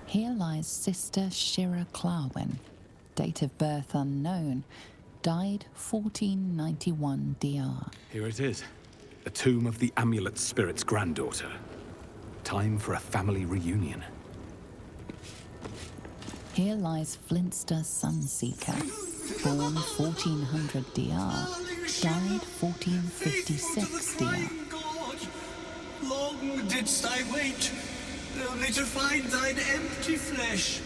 Here lies Sister Shira Clawyn, date of birth unknown, died 1491 DR.
Here it is. The tomb of the amulet spirit's granddaughter. Time for a family reunion.
Here lies Flintster Sunseeker, born 1400 DR, died 1456 DR.
Long didst I wait, only to find thine empty flesh.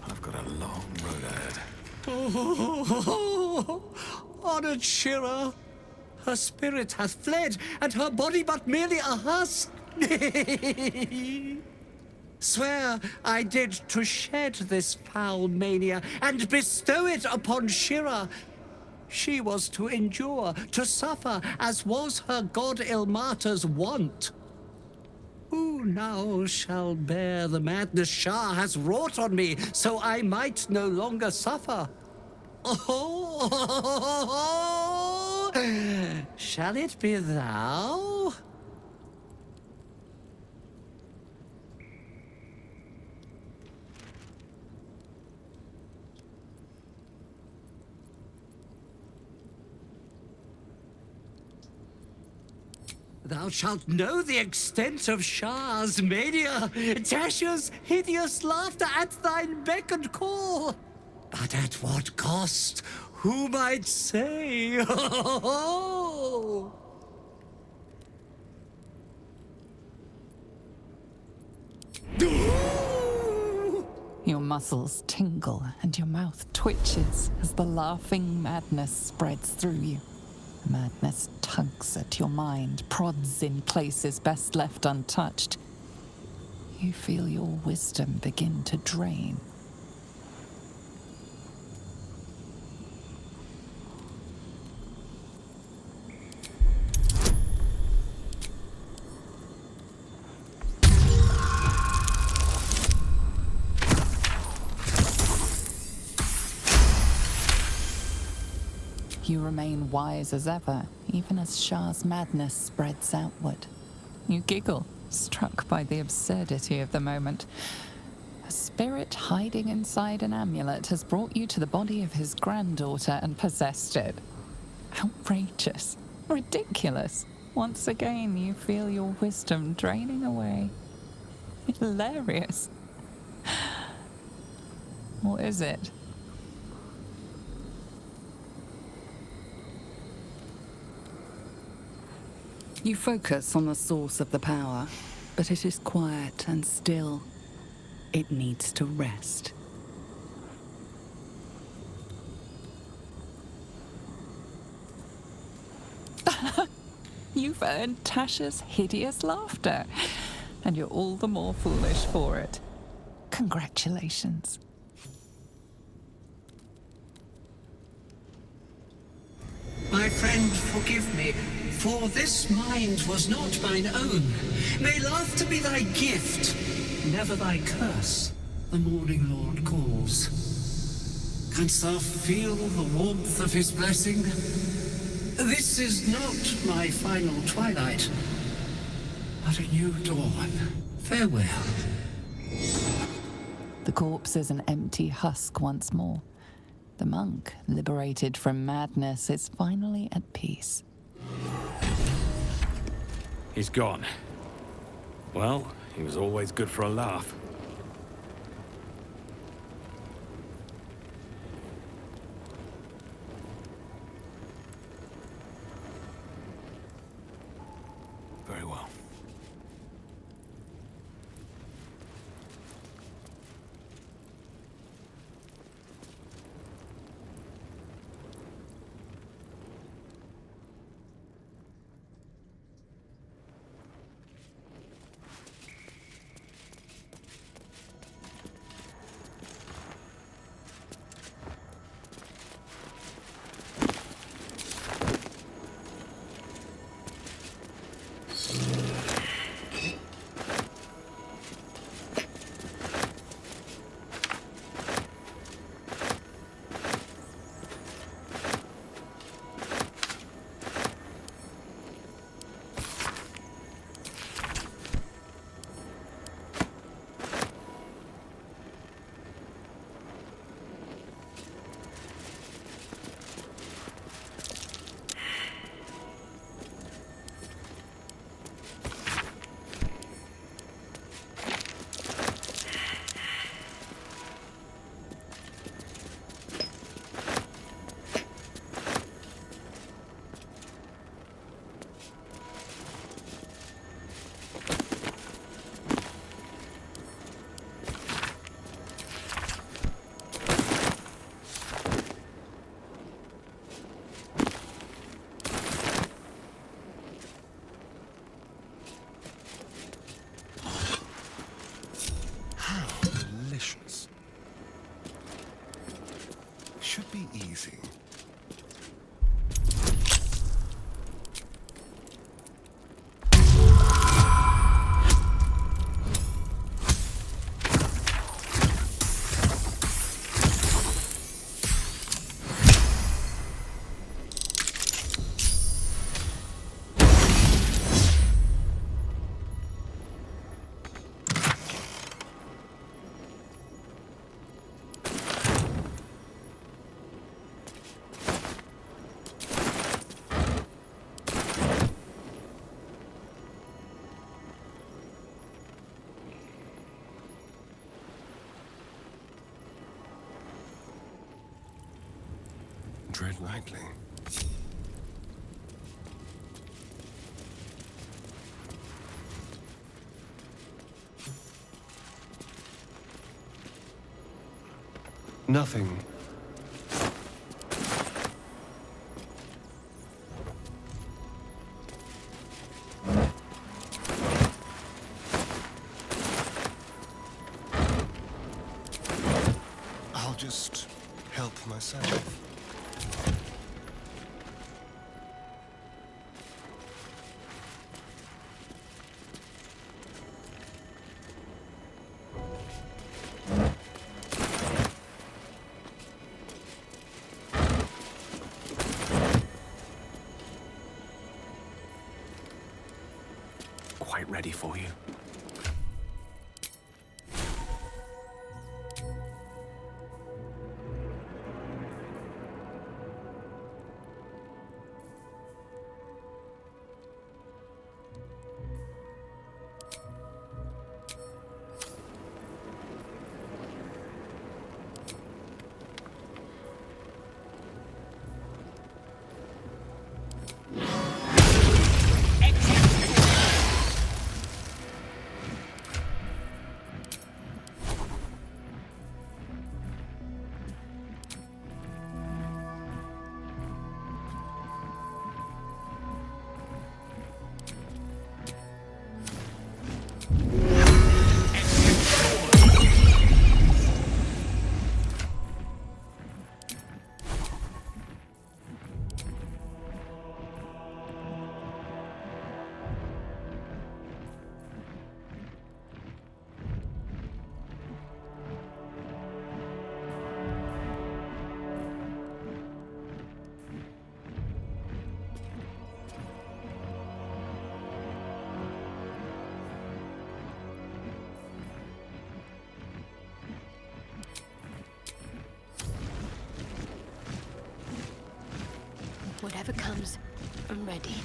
I've got a long road ahead.
Oh, honored 𝑗'𝒂𝒂𝒕𝒉𝒓𝒐𝒖𝒈𝒉, her spirit hath fled, and her body but merely a husk. Swear I did to shed this foul mania and bestow it upon 𝑗'𝒂𝒂𝒕𝒉𝒓𝒐𝒖𝒈𝒄. She was to endure, to suffer, as was her god Ilmater's wont. Who now shall bear the madness Shah has wrought on me, so I might no longer suffer? Oh, shall it be thou? Thou shalt know the extent of Shah's mania, Tasha's hideous laughter at thine beck and call. But at what cost? Who might say?
Your muscles tingle and your mouth twitches as the laughing madness spreads through you. Madness tugs at your mind, prods in places best left untouched. You feel your wisdom begin to drain. You remain wise as ever, even as Shah's madness spreads outward. You giggle, struck by the absurdity of the moment. A spirit hiding inside an amulet has brought you to the body of his granddaughter and possessed it. Outrageous. Ridiculous. Once again, you feel your wisdom draining away. Hilarious. What is it? You focus on the source of the power, but it is quiet and still. It needs to rest. You've earned Tasha's hideous laughter, and you're all the more foolish for it. Congratulations.
My friend, forgive me, for this mind was not mine own. May laughter be thy gift, never thy curse, the morning Lord calls. Canst thou feel the warmth of his blessing? This is not my final twilight, but a new dawn. Farewell.
The corpse is an empty husk once more. The monk, liberated from madness, is finally at peace.
He's gone. Well, he was always good for a laugh. Very well.
Delicious. Should be easy. Tread lightly. Nothing. I'll just help myself.
Quite ready for you.
Whatever comes, I'm ready.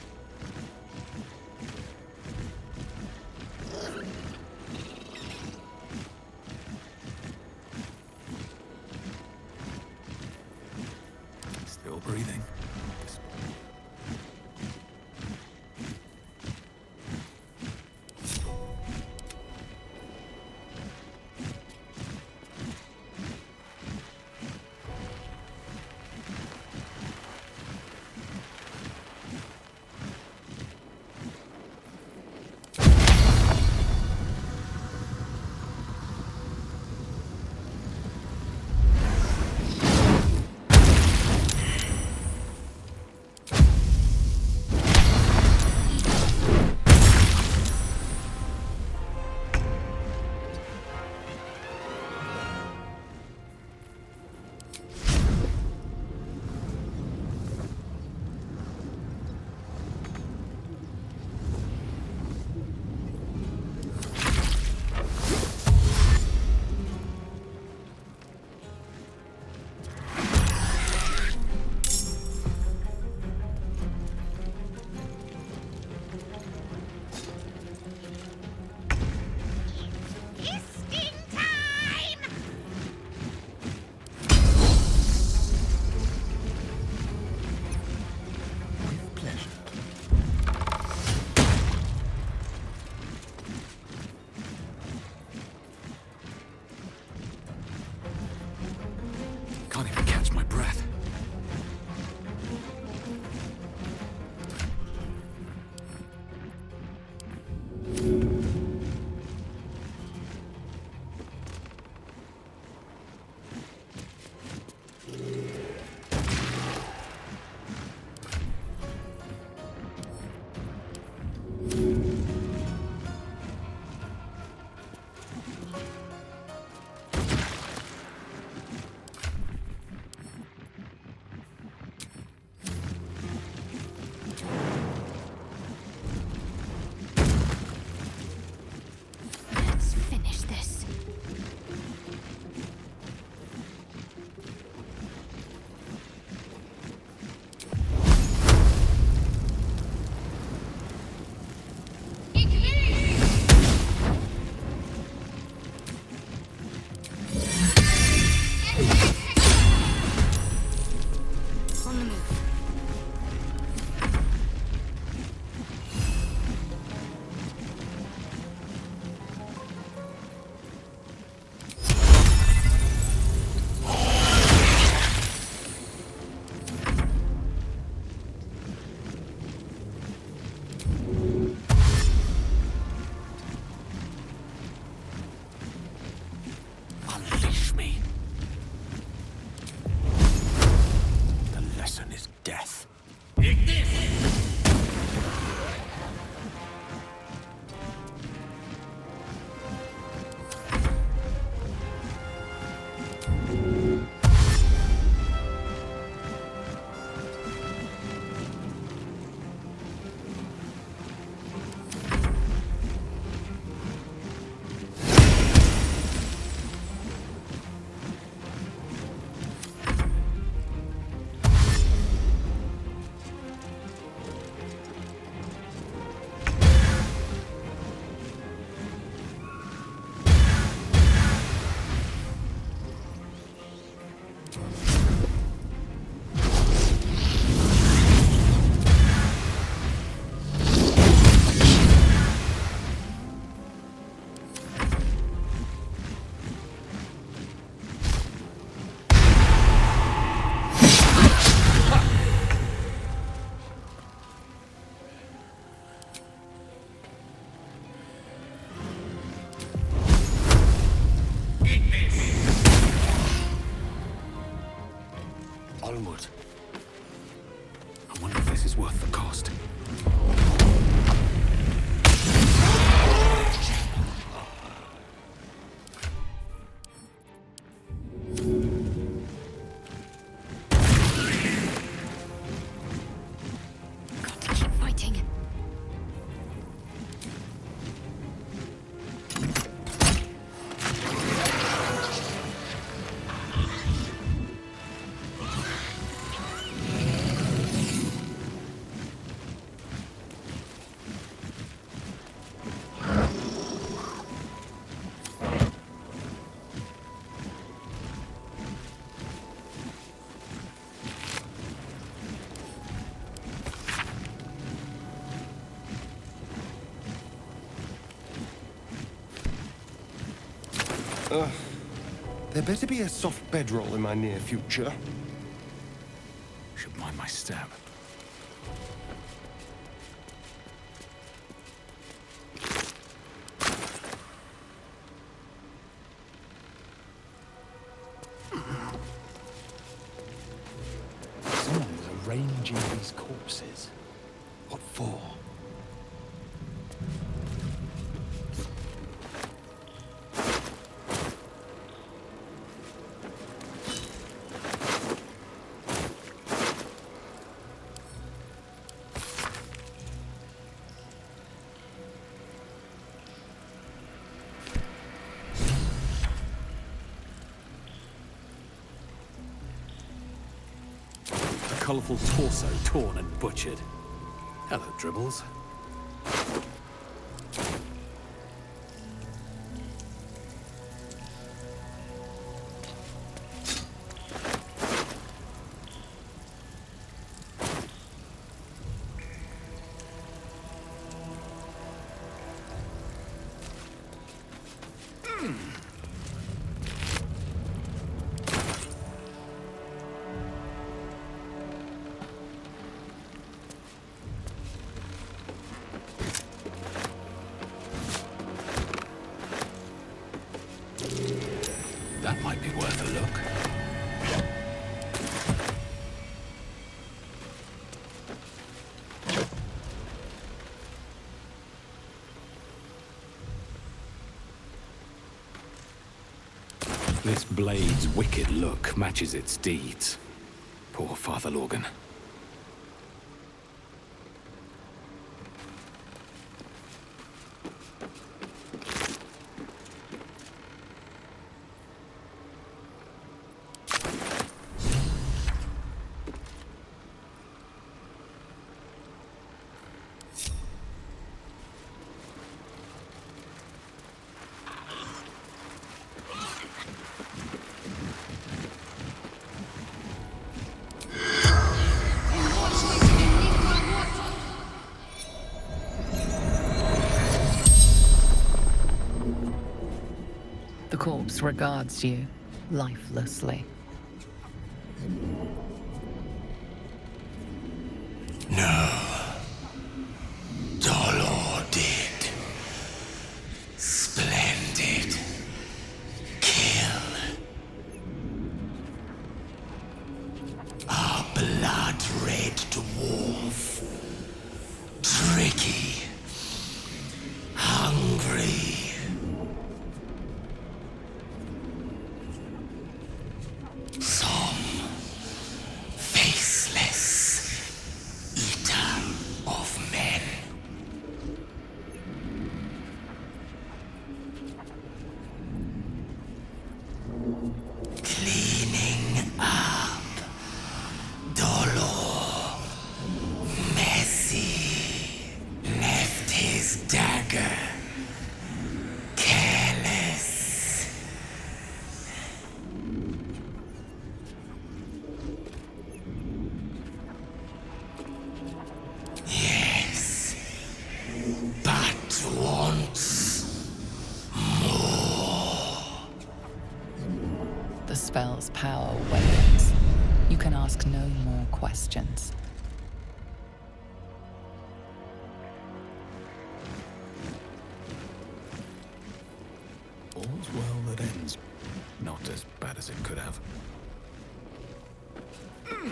Wormwood. I wonder if this is worth the cost.
Got to keep fighting.
There better be a soft bedroll in my near future.
Should mind my step. Someone was arranging these corpses. What for? Colourful torso torn and butchered. Hello, Dribbles. That might be worth a look. This blade's wicked look matches its deeds. Poor Father Lorgan.
The corpse regards you lifelessly.
No. Dolor did. Splendid. Kill. Our blood-red dwarf. Tricky. Hungry.
The spell's power wakens. You can ask no more questions.
All's well that ends. Not as bad as it could have.
Wonder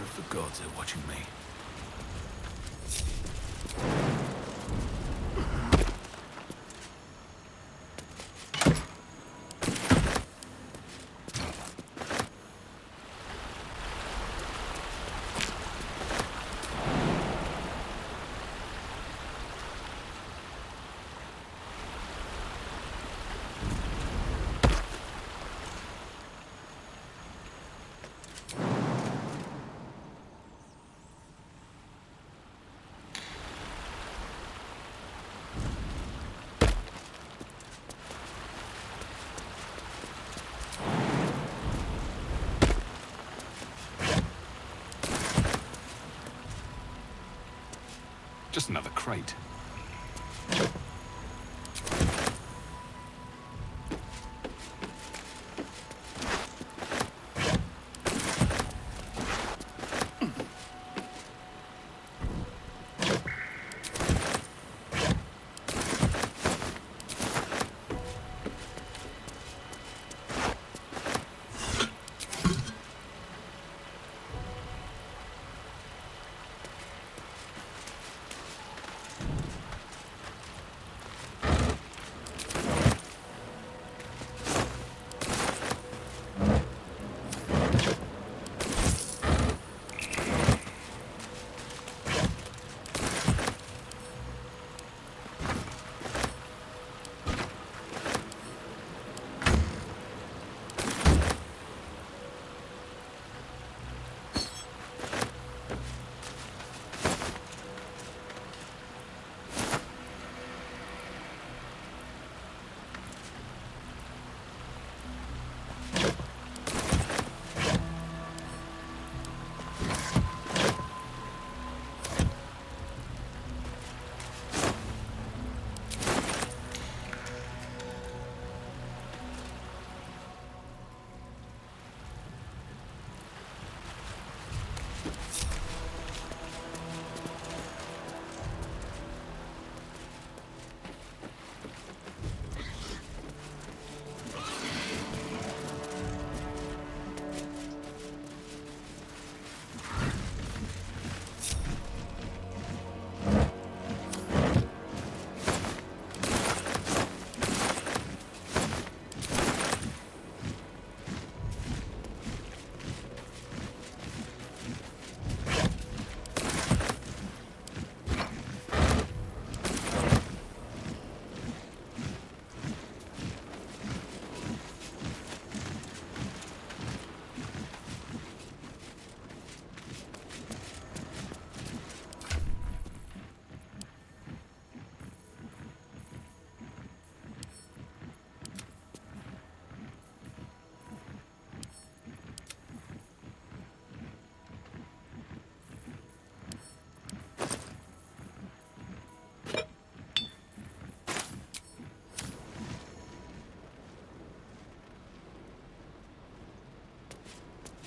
if the gods are watching me.
Just another crate.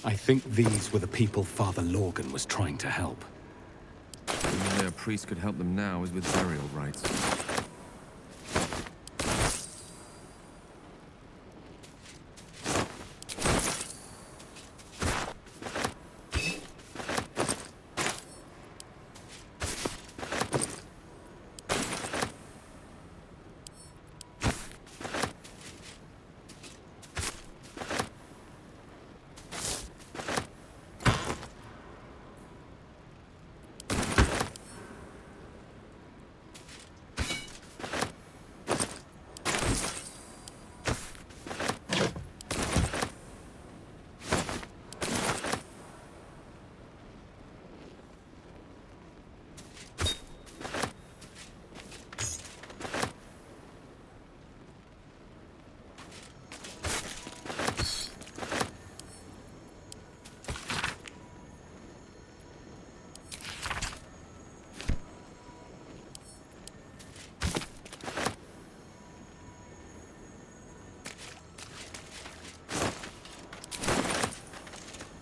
I think these were the people Father Lorgan was trying to help.
The only way a priest could help them now is with burial rites.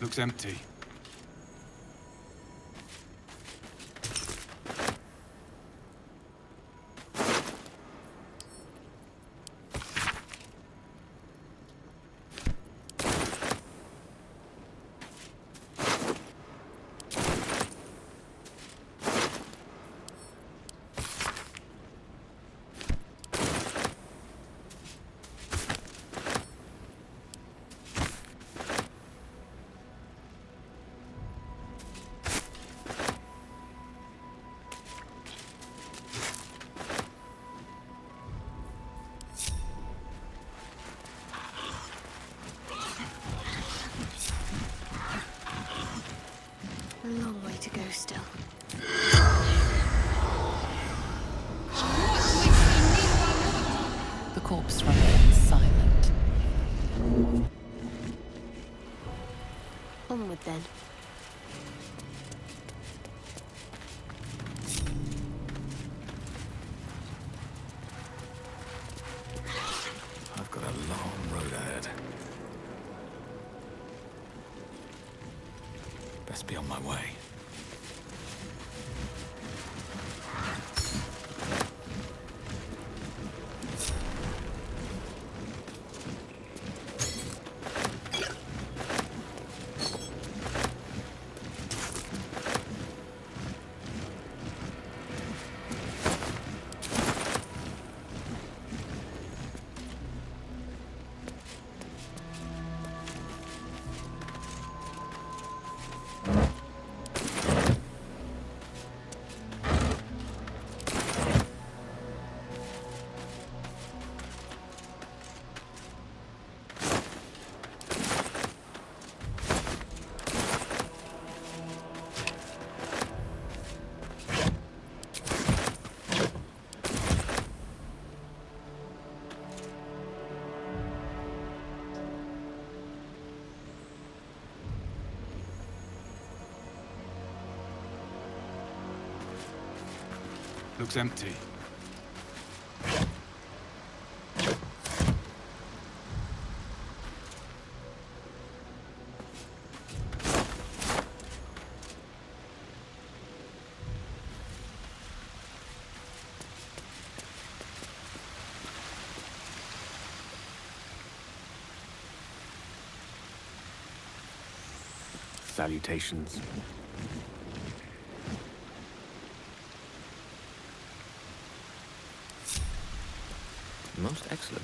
Looks empty.
still.
The corpse remains silent.
Onward then.
I've got a long road ahead. Best be on my way.
Looks empty. Salutations.
Most excellent.